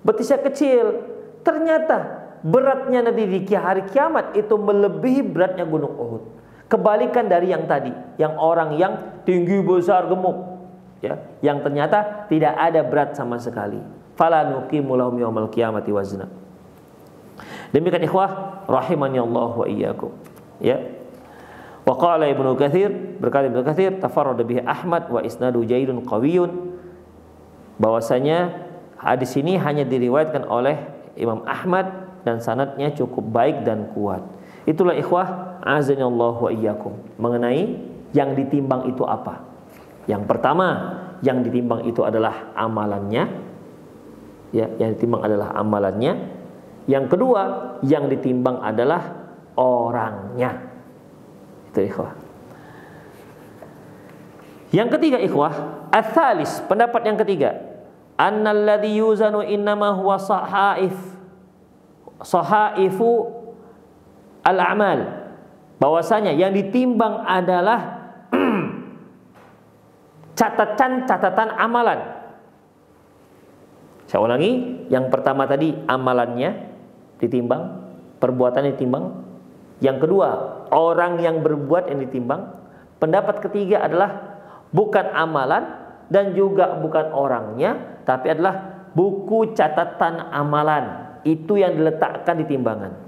betisnya kecil, ternyata beratnya nanti di hari kiamat itu melebihi beratnya gunung Uhud. Kebalikan dari yang tadi, yang orang yang tinggi besar gemuk, ya, yang ternyata tidak ada berat sama sekali. Fala nuqimu lahum yaumal qiyamati wazna. Demikian ikhwah rahimani Allah wa iyyakum, ya. Wa qala Ibnu Katsir, berkata Ibnu Katsir, tafarrada bihi Ahmad wa isnadu jayyidun qawiyyun, bahwasanya hadis ini hanya diriwayatkan oleh Imam Ahmad dan sanadnya cukup baik dan kuat. Itulah ikhwah azanillahu wa iyyakum, mengenai yang ditimbang itu apa. Yang pertama, yang ditimbang itu adalah amalannya, ya, yang ditimbang adalah amalannya. Yang kedua, yang ditimbang adalah orangnya. Itu ikhwah. Yang ketiga ikhwah, ats-tsalis, pendapat yang ketiga, annal ladzi yuzanu innama huwa sahaifu al-a'mal, bahwasanya yang ditimbang adalah catatan amalan. Saya ulangi, yang pertama tadi amalannya ditimbang, perbuatan ditimbang. Yang kedua, orang yang berbuat yang ditimbang. Pendapat ketiga adalah bukan amalan dan juga bukan orangnya, tapi adalah buku catatan amalan. Itu yang diletakkan di timbangan.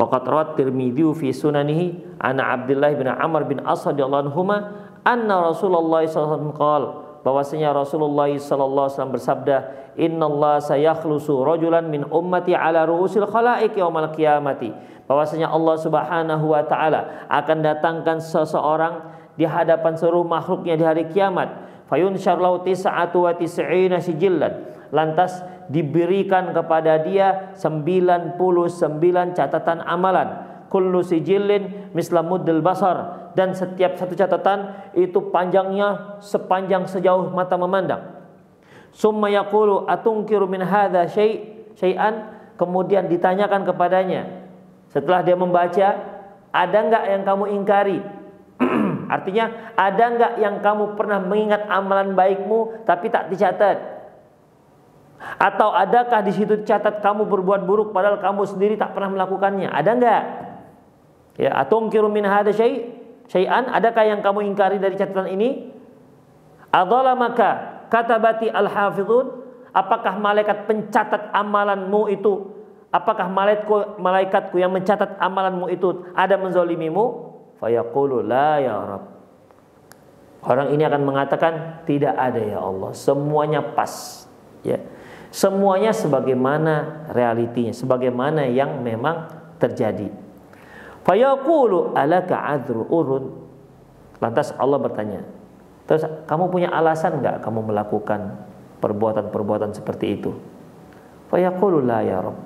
Waqad rawat Tirmidzi fi sunanihi ana Abdullah bin Amr bin As radhiyallahu anhuma anna Rasulullah sallallahu alaihi wasallam qala, bahwasanya Rasulullah sallallahu alaihi wasallam bersabda, "Innallaha sayakhlusu rajulan min ummati ala ru'usil khalaiq yaumal qiyamati." Bahwasanya Allah Subhanahu wa taala akan datangkan seseorang di hadapan seluruh makhluknya di hari kiamat. Fayunshar lahu tis'atu wa tis'ina sijillan. Lantas diberikan kepada dia 99 catatan amalan. Kullu sijillin misla muddil basar, dan setiap satu catatan itu panjangnya sepanjang sejauh mata memandang. Summa yaqulu atunkiru min hadza syai'an, kemudian ditanyakan kepadanya setelah dia membaca, ada enggak yang kamu ingkari? Artinya, ada enggak yang kamu pernah mengingat amalan baikmu tapi tak dicatat? Atau adakah di situ dicatat kamu berbuat buruk padahal kamu sendiri tak pernah melakukannya? Ada enggak? Ya, atungkiru min hadza syai'an, adakah yang kamu ingkari dari catatan ini? Adzalamaka katabati al-hafizun, apakah malaikat pencatat amalanmu itu, apakah malaikatku yang mencatat amalanmu itu ada menzalimimu? Fayaqulu la ya Rabb. Orang ini akan mengatakan, tidak ada ya Allah, semuanya pas, ya. Semuanya sebagaimana realitinya, sebagaimana yang memang terjadi. Fayaqulu alaka adru urun. Lantas Allah bertanya, terus kamu punya alasan enggak kamu melakukan perbuatan-perbuatan seperti itu? Fayaqulu la ya Rabb.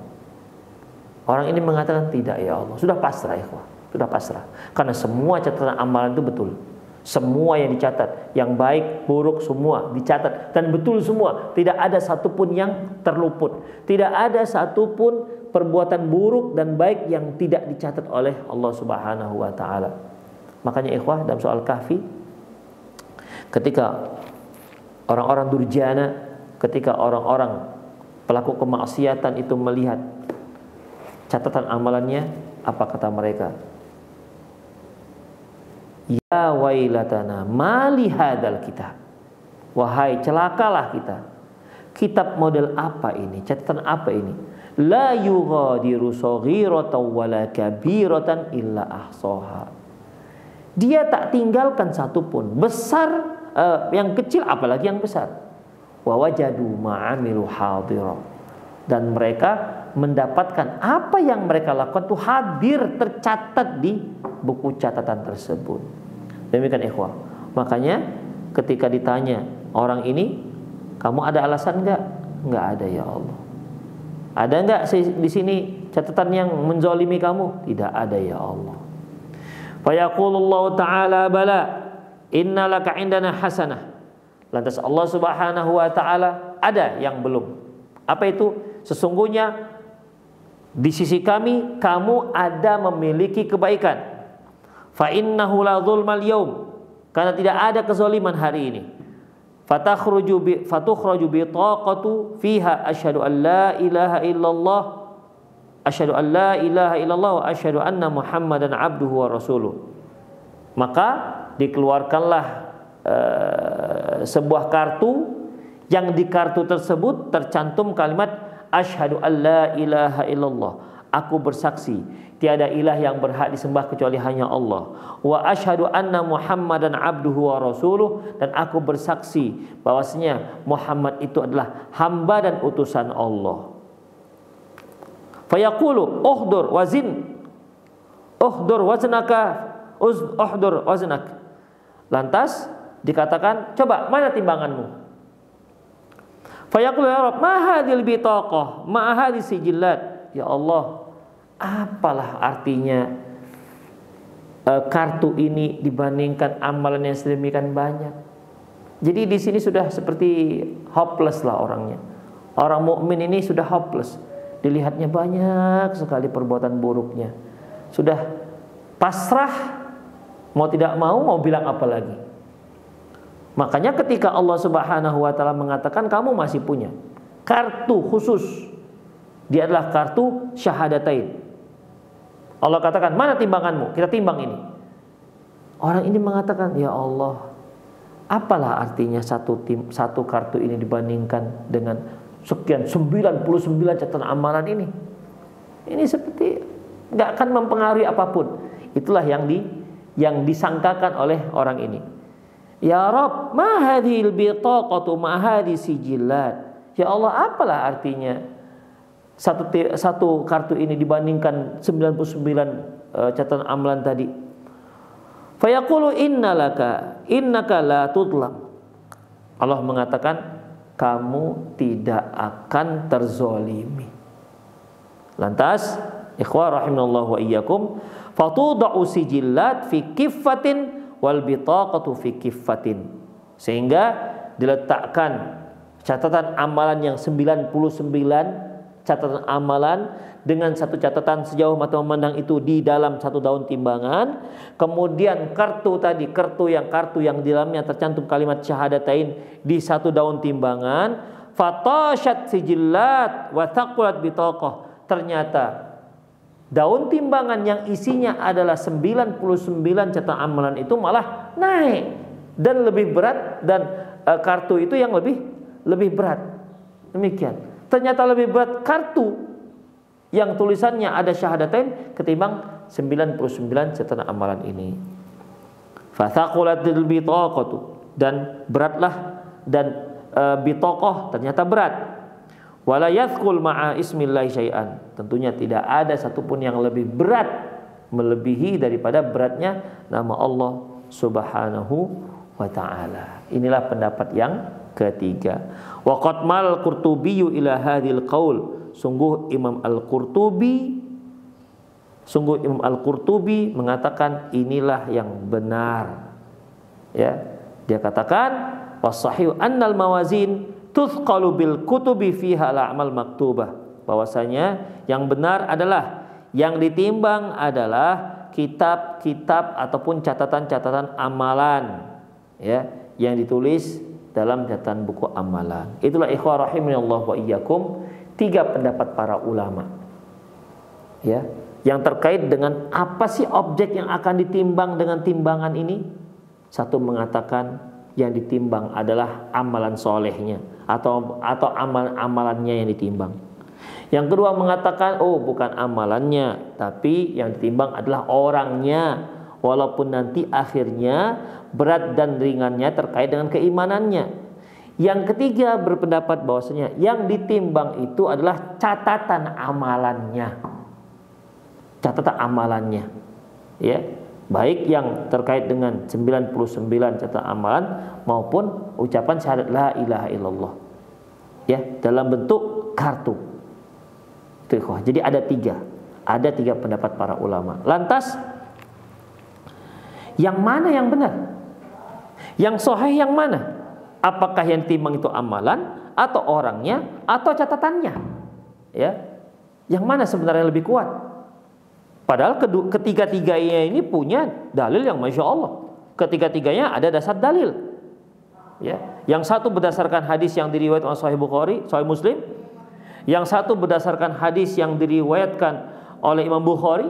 Orang ini mengatakan, tidak ya Allah, sudah pasrah ikhwah, sudah pasrah. Karena semua catatan amalan itu betul. Semua yang dicatat, yang baik, buruk semua dicatat dan betul semua. Tidak ada satupun yang terluput. Tidak ada satupun perbuatan buruk dan baik yang tidak dicatat oleh Allah Subhanahu wa taala. Makanya ikhwah, dalam soal kahfi, ketika orang-orang durjana, ketika orang-orang pelaku kemaksiatan itu melihat catatan amalannya, apa kata mereka? Ya wailatana mali hadzal kitab. Wahai celakalah kita. Kitab model apa ini? Catatan apa ini? La yughadiru saghiratan wala kabiratan illa ahsaha. Dia tak tinggalkan satupun, besar yang kecil apalagi yang besar. Wa wajadu ma'amilu hadira. Dan mereka mendapatkan apa yang mereka lakukan itu hadir, tercatat di buku catatan tersebut. Demikian ikhwah. Makanya ketika ditanya orang ini, kamu ada alasan enggak? Enggak ada ya Allah. Ada enggak di sini catatan yang menzalimi kamu? Tidak ada ya Allah. Fa yaqulullahu ta'ala bala innalaka indana hasanah. Lantas Allah Subhanahu wa taala, ada yang belum. Apa itu? Sesungguhnya di sisi kami kamu ada memiliki kebaikan. Fa innahu la dzulmal yaum, karena tidak ada kezaliman hari ini. Fatukhraju bi taqatu fiha asyhadu an la ilaha illallah, asyhadu an la ilaha illallah wa asyhadu anna Muhammadan abduhu wa rasuluh. Maka dikeluarkanlah sebuah kartu, yang di kartu tersebut tercantum kalimat asyhadu an la ilaha illallah, aku bersaksi tiada ilah yang berhak disembah kecuali hanya Allah. Wa asyhadu anna Muhammadan abduhu wa rasuluh, dan aku bersaksi bahwasanya Muhammad itu adalah hamba dan utusan Allah. Fayaqulu uhdur wazin, uhdur waznaka, uhdur waznak. Lantas dikatakan, coba mana timbanganmu? Fayaqulu ya Rabb, ma hadhil bitaqah, ma hadhis sijillat. Ya Allah, apalah artinya kartu ini dibandingkan amalan yang sedemikian banyak. Jadi di sini sudah seperti hopeless lah orangnya. Orang mukmin ini sudah hopeless. Dilihatnya banyak sekali perbuatan buruknya. Sudah pasrah, mau tidak mau bilang apa lagi. Makanya ketika Allah Subhanahu wa taala mengatakan kamu masih punya kartu khusus, dia adalah kartu syahadatain. Allah katakan, mana timbanganmu? Kita timbang ini. Orang ini mengatakan, ya Allah, apalah artinya satu kartu ini dibandingkan dengan sekian 99 catatan amalan ini? Ini seperti nggak akan mempengaruhi apapun. Itulah yang disangkakan oleh orang ini. Ya Rabb, ma hadhil bitaqatu ma hadhi sijillat. Ya Allah, apalah artinya satu kartu ini dibandingkan 99 catatan amalan tadi. Fayaqulu innaka la tudlam. Allah mengatakan kamu tidak akan terzolimi. Lantas, ikhwah rahimallahu wa iyyakum, fatudau sijillat fi kiffatin wal bitaqatu fi kiffatin. Sehingga diletakkan catatan amalan yang 99 catatan amalan dengan satu catatan sejauh mata memandang itu di dalam satu daun timbangan. Kemudian kartu yang di dalamnya tercantum kalimat syahadatain di satu daun timbangan. Fatashat sijillat wa thaqulat bitaqah. Ternyata daun timbangan yang isinya adalah 99 catatan amalan itu malah naik dan lebih berat, dan kartu itu yang lebih berat. Demikian. Ternyata lebih berat kartu yang tulisannya ada syahadatain ketimbang 99 catatan amalan ini. Fathaqulatil bitaqatu, dan beratlah, dan bitaqah ternyata berat. Wala yathqul ma'a ismillahi syai'an. Tentunya tidak ada satupun yang lebih berat melebihi daripada beratnya nama Allah Subhanahu wa taala. Inilah pendapat yang ketiga. Wa qatmal Qurtubi ila hadhil qaul. Sungguh Imam Al-Qurtubi mengatakan inilah yang benar. Ya, dia katakan was-sahih annal mawazin tuthqalu bil kutubi fiha al-a'mal maktubah. Bahwasanya yang benar adalah yang ditimbang adalah kitab-kitab ataupun catatan-catatan amalan, ya, yang ditulis dalam catatan buku amalan. Itulah ikhwah rahimanallahu wa iyyakum, 3 pendapat para ulama, ya, yang terkait dengan apa sih objek yang akan ditimbang dengan timbangan ini. Satu mengatakan yang ditimbang adalah amalan solehnya atau amalannya yang ditimbang. Yang kedua mengatakan bukan amalannya, tapi yang ditimbang adalah orangnya, walaupun nanti akhirnya berat dan ringannya terkait dengan keimanannya. Yang ketiga berpendapat bahwasanya yang ditimbang itu adalah catatan amalannya. Catatan amalannya, ya, baik yang terkait dengan 99 catatan amalan maupun ucapan syahadat la ilaha illallah, ya, dalam bentuk kartu. Jadi ada tiga pendapat para ulama. Lantas yang mana yang benar? Yang sahih yang mana? Apakah yang ditimbang itu amalan atau orangnya atau catatannya? Ya, yang mana sebenarnya lebih kuat? Padahal ketiga-tiganya ini punya dalil yang masya Allah. Ketiga-tiganya ada dasar dalil. Ya, yang satu berdasarkan hadis yang diriwayatkan oleh Sahih Bukhari, Sahih Muslim. Yang satu berdasarkan hadis yang diriwayatkan oleh Imam Bukhari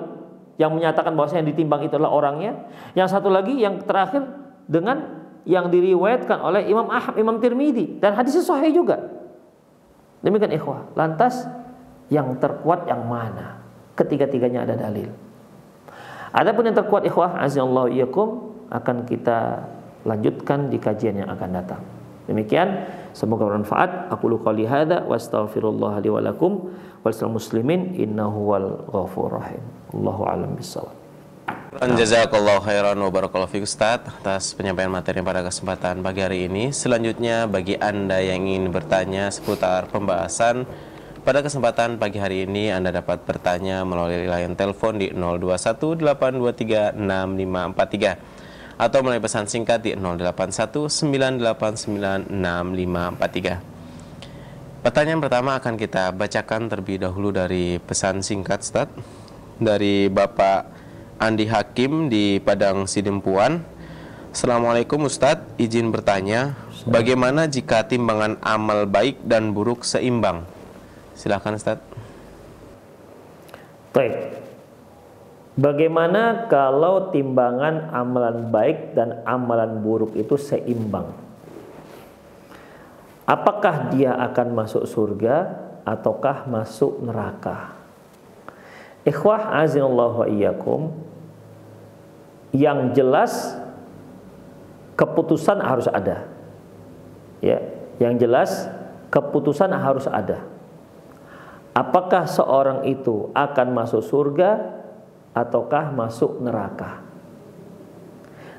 yang menyatakan bahwa yang ditimbang itu adalah orangnya. Yang satu lagi yang terakhir dengan yang diriwayatkan oleh Imam Ahmad, Imam Tirmidzi, dan hadisnya sahih juga. Demikian ikhwah. Lantas yang terkuat yang mana? Ketiga-tiganya ada dalil. Adapun yang terkuat ikhwah azallahu iyyakum akan kita lanjutkan di kajian yang akan datang. Demikian, semoga bermanfaat. Aku qouli hadza wa astaghfirullah li wa lakum wal muslimin innahu wal ghafurur rahim. Allahu a'lam bissawab. Jazakallahu khairan wa barakallahu fiik Ustaz atas penyampaian materi pada kesempatan pagi hari ini. Selanjutnya bagi Anda yang ingin bertanya seputar pembahasan pada kesempatan pagi hari ini, Anda dapat bertanya melalui line telepon di 0218236543 atau melalui pesan singkat di 0819896543. Pertanyaan pertama akan kita bacakan terlebih dahulu dari pesan singkat Ustaz, dari Bapak Andi Hakim di Padang Sidempuan. Assalamualaikum Ustadz, izin bertanya, bagaimana jika timbangan amal baik dan buruk seimbang? Silakan Ustadz. Baik. Bagaimana kalau timbangan amalan baik dan amalan buruk itu seimbang? Apakah dia akan masuk surga ataukah masuk neraka? Ikhwah azinallahu wa iyyakum, yang jelas keputusan harus ada. Ya, yang jelas keputusan harus ada. Apakah seorang itu akan masuk surga ataukah masuk neraka?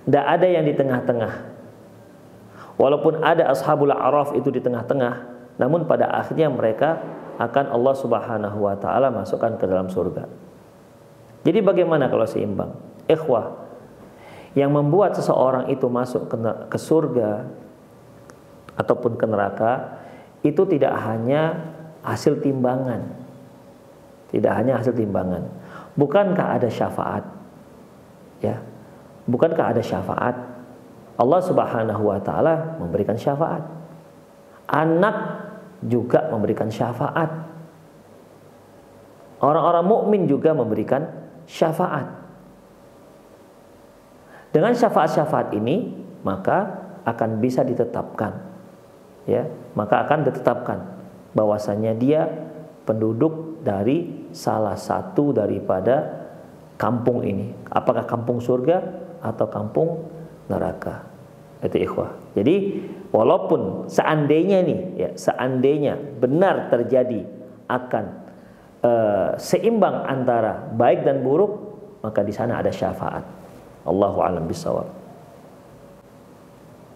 Tidak ada yang di tengah-tengah. Walaupun ada ashabul a'raf itu di tengah-tengah, namun pada akhirnya mereka akan Allah Subhanahu wa taala masukkan ke dalam surga. Jadi bagaimana kalau seimbang? Ikhwah, yang membuat seseorang itu masuk ke surga ataupun ke neraka itu tidak hanya hasil timbangan. Tidak hanya hasil timbangan. Bukankah ada syafaat? Ya. Bukankah ada syafaat? Allah Subhanahu wa taala memberikan syafaat. Anak juga memberikan syafaat. Orang-orang mukmin juga memberikan syafaat. Dengan syafaat-syafaat ini maka akan bisa ditetapkan, ya, maka akan ditetapkan bahwasanya dia penduduk dari salah satu daripada kampung ini, apakah kampung surga atau kampung neraka. Itu ikhwah. Jadi walaupun seandainya nih, ya, seandainya benar terjadi akan seimbang antara baik dan buruk, maka di sana ada syafaat. Allahu a'lam bishawab.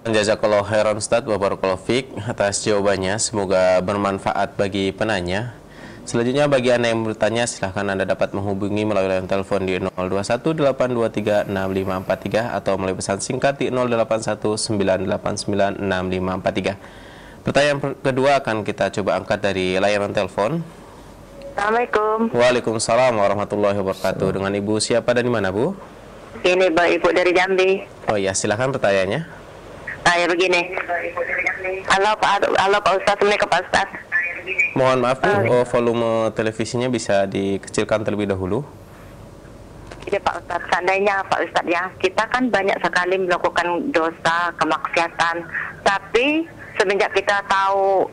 Jazakallahu khairan Ustaz wa barakallahu fiik atas jawabannya, semoga bermanfaat bagi penanya. Selanjutnya bagi Anda yang bertanya, silahkan Anda dapat menghubungi melalui line telepon di 0218236543 atau melalui pesan singkat di 0819896543. Pertanyaan kedua akan kita coba angkat dari layanan telepon. Assalamualaikum. Waalaikumsalam warahmatullahi wabarakatuh. Dengan Ibu siapa dan di mana, Bu? Ini Ibu dari Jambi. Oh ya, silahkan pertanyaannya. Saya begini. Halo Pak Ustaz, Assalamualaikum Pak Ustaz. Mohon maaf Bu, volume televisinya bisa dikecilkan terlebih dahulu. Iya Pak Ustaz, seandainya Pak Ustaz ya, kita kan banyak sekali melakukan dosa, kemaksiatan. Tapi semenjak kita tahu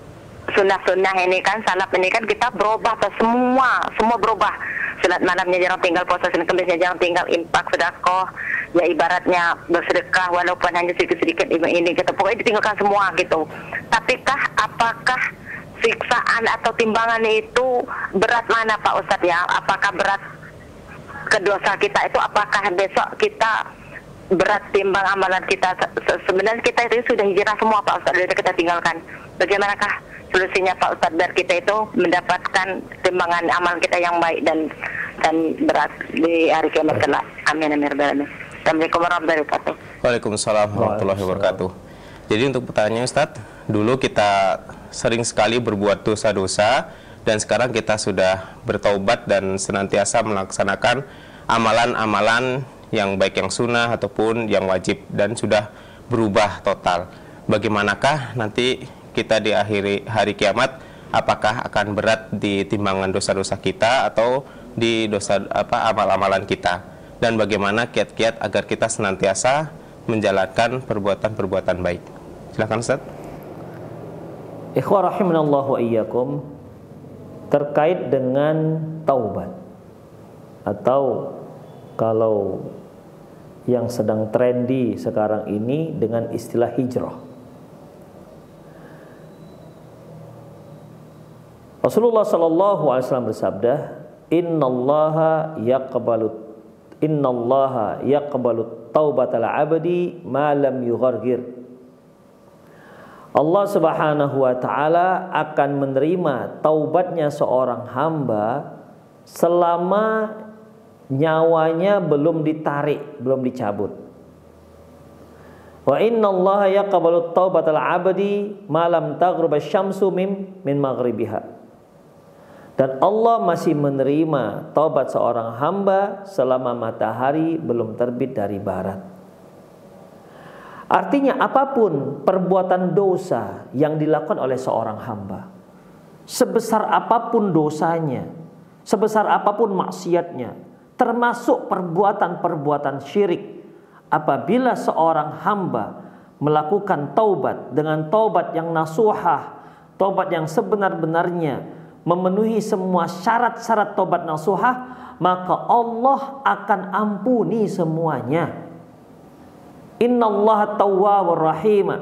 sunnah-sunnah ini kan, salaf ini kan, kita berubah, semua berubah. Salat malamnya jarang tinggal, puasa Senin Kemisnya jarang tinggal, infak, sedekah, ya ibaratnya bersedekah walaupun hanya sedikit-sedikit ini kita pokoknya ditinggalkan semua gitu. Tapikah apakah siksaan atau timbangan itu berat mana Pak Ustadz ya? Apakah berat ke dosa kita itu, apakah besok kita berat timbang amalan kita? Sebenarnya kita itu sudah hijrah semua Pak Ustadz, sudah kita tinggalkan. Bagaimanakah solusinya Pak Ustadz biar kita itu mendapatkan timbangan amalan kita yang baik dan berat di hari kiamat kelak? Amin amin amin. Assalamualaikum warahmatullahi wabarakatuh. Waalaikumsalam warahmatullahi wabarakatuh. Jadi untuk pertanyaannya Ustadz, dulu kita sering sekali berbuat dosa-dosa dan sekarang kita sudah bertaubat dan senantiasa melaksanakan amalan-amalan yang baik yang sunnah ataupun yang wajib dan sudah berubah total. Bagaimanakah nanti kita di akhir hari kiamat, apakah akan berat di timbangan dosa-dosa kita atau di amal-amalan kita, dan bagaimana kiat-kiat agar kita senantiasa menjalankan perbuatan-perbuatan baik? Silakan Ustaz. Ikhwah rahimanallahu wa iyyakum, terkait dengan taubat atau kalau yang sedang trendy sekarang ini dengan istilah hijrah. Rasulullah sallallahu alaihi wasallam bersabda, innallaha yaqbalu taubatal abdi ma lam yughargir. Allah Subhanahu wa taala akan menerima taubatnya seorang hamba selama nyawanya belum ditarik, belum dicabut. Wa innallaha yaqbalu taubatal abdi ma lam taghrib asy-syamsu min maghribiha. Dan Allah masih menerima taubat seorang hamba selama matahari belum terbit dari barat. Artinya apapun perbuatan dosa yang dilakukan oleh seorang hamba, sebesar apapun dosanya, sebesar apapun maksiatnya, termasuk perbuatan-perbuatan syirik, apabila seorang hamba melakukan taubat dengan taubat yang nasuhah, taubat yang sebenar-benarnya, memenuhi semua syarat-syarat taubat nasuhah, maka Allah akan ampuni semuanya. Innallaha tawwabur rahim.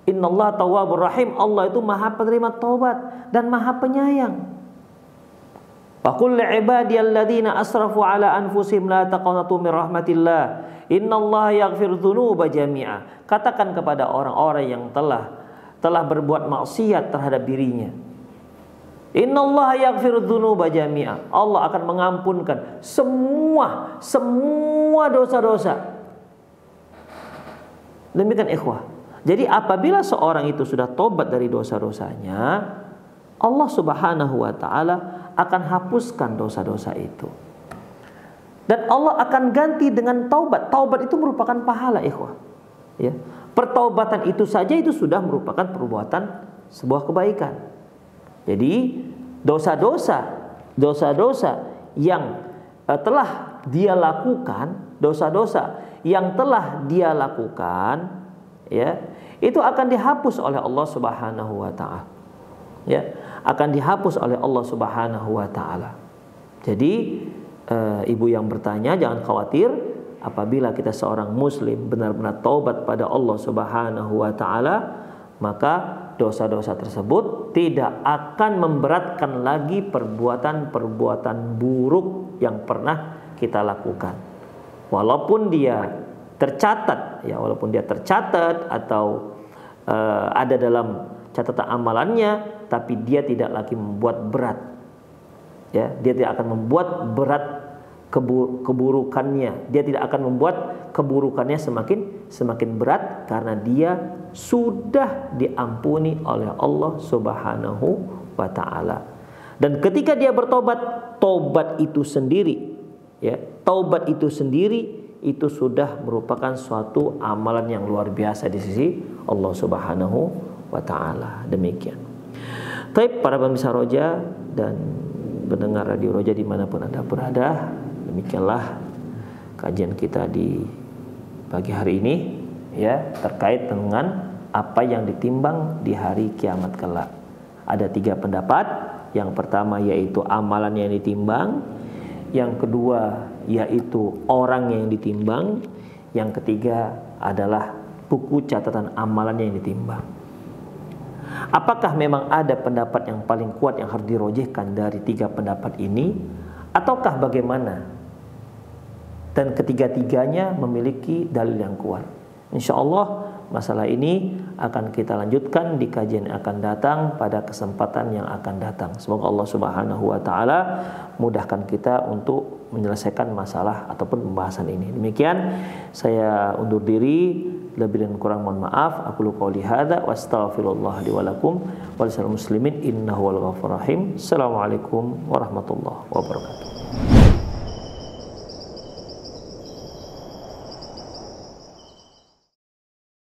Innallaha tawwabur rahim. Allah itu Maha penerima taubat dan Maha penyayang. Wa qul li'ibadiyalladzina asrafu ala anfusihim la taqnatu min rahmatillah. Innallaha yaghfiru dzunuba jami'a. Katakan kepada orang-orang yang telah berbuat maksiat terhadap dirinya, Innallaha yaghfiru dzunuba jami'a. Allah akan mengampunkan semua dosa-dosa. Demikian ikhwah. Jadi apabila seorang itu sudah tobat dari dosa-dosanya, Allah Subhanahu wa taala akan hapuskan dosa-dosa itu. Dan Allah akan ganti dengan taubat. Taubat itu merupakan pahala, ikhwah. Ya. Pertaubatan itu saja itu sudah merupakan perbuatan sebuah kebaikan. Jadi dosa-dosa yang telah dia lakukan, ya, itu akan dihapus oleh Allah Subhanahu wa taala. Ya, akan dihapus oleh Allah Subhanahu wa taala. Jadi ibu yang bertanya, jangan khawatir, apabila kita seorang muslim benar-benar taubat pada Allah Subhanahu wa taala, maka dosa-dosa tersebut tidak akan memberatkan lagi perbuatan-perbuatan buruk yang pernah kita lakukan. Walaupun dia tercatat atau ada dalam catatan amalannya, tapi dia tidak lagi membuat berat. Ya, dia tidak akan membuat berat keburukannya. Dia tidak akan membuat keburukannya semakin berat karena dia sudah diampuni oleh Allah Subhanahu wa taala. Dan ketika dia bertobat, taubat itu sendiri itu sudah merupakan suatu amalan yang luar biasa di sisi Allah Subhanahu wa taala. Demikian. Baik para pemirsa Roja dan pendengar Radio Roja dimanapun Anda berada, demikianlah kajian kita di pagi hari ini, ya, terkait dengan apa yang ditimbang di hari kiamat kelak. Ada 3 pendapat. Yang pertama yaitu amalan yang ditimbang, yang kedua yaitu orang yang ditimbang, yang ketiga adalah buku catatan amalan yang ditimbang. Apakah memang ada pendapat yang paling kuat yang harus dirojihkan dari 3 pendapat ini, ataukah bagaimana? Dan ketiga-tiganya memiliki dalil yang kuat. Insya Allah masalah ini akan kita lanjutkan di kajian yang akan datang pada kesempatan yang akan datang. Semoga Allah Subhanahu wa taala mudahkan kita untuk menyelesaikan masalah ataupun pembahasan ini. Demikian saya undur diri, lebih dan kurang mohon maaf. Aku qouli hadza wa astaghfirullah li wa lakum wa lisal muslimin innahu wal ghafurur rahim. Assalamualaikum warahmatullahi wabarakatuh.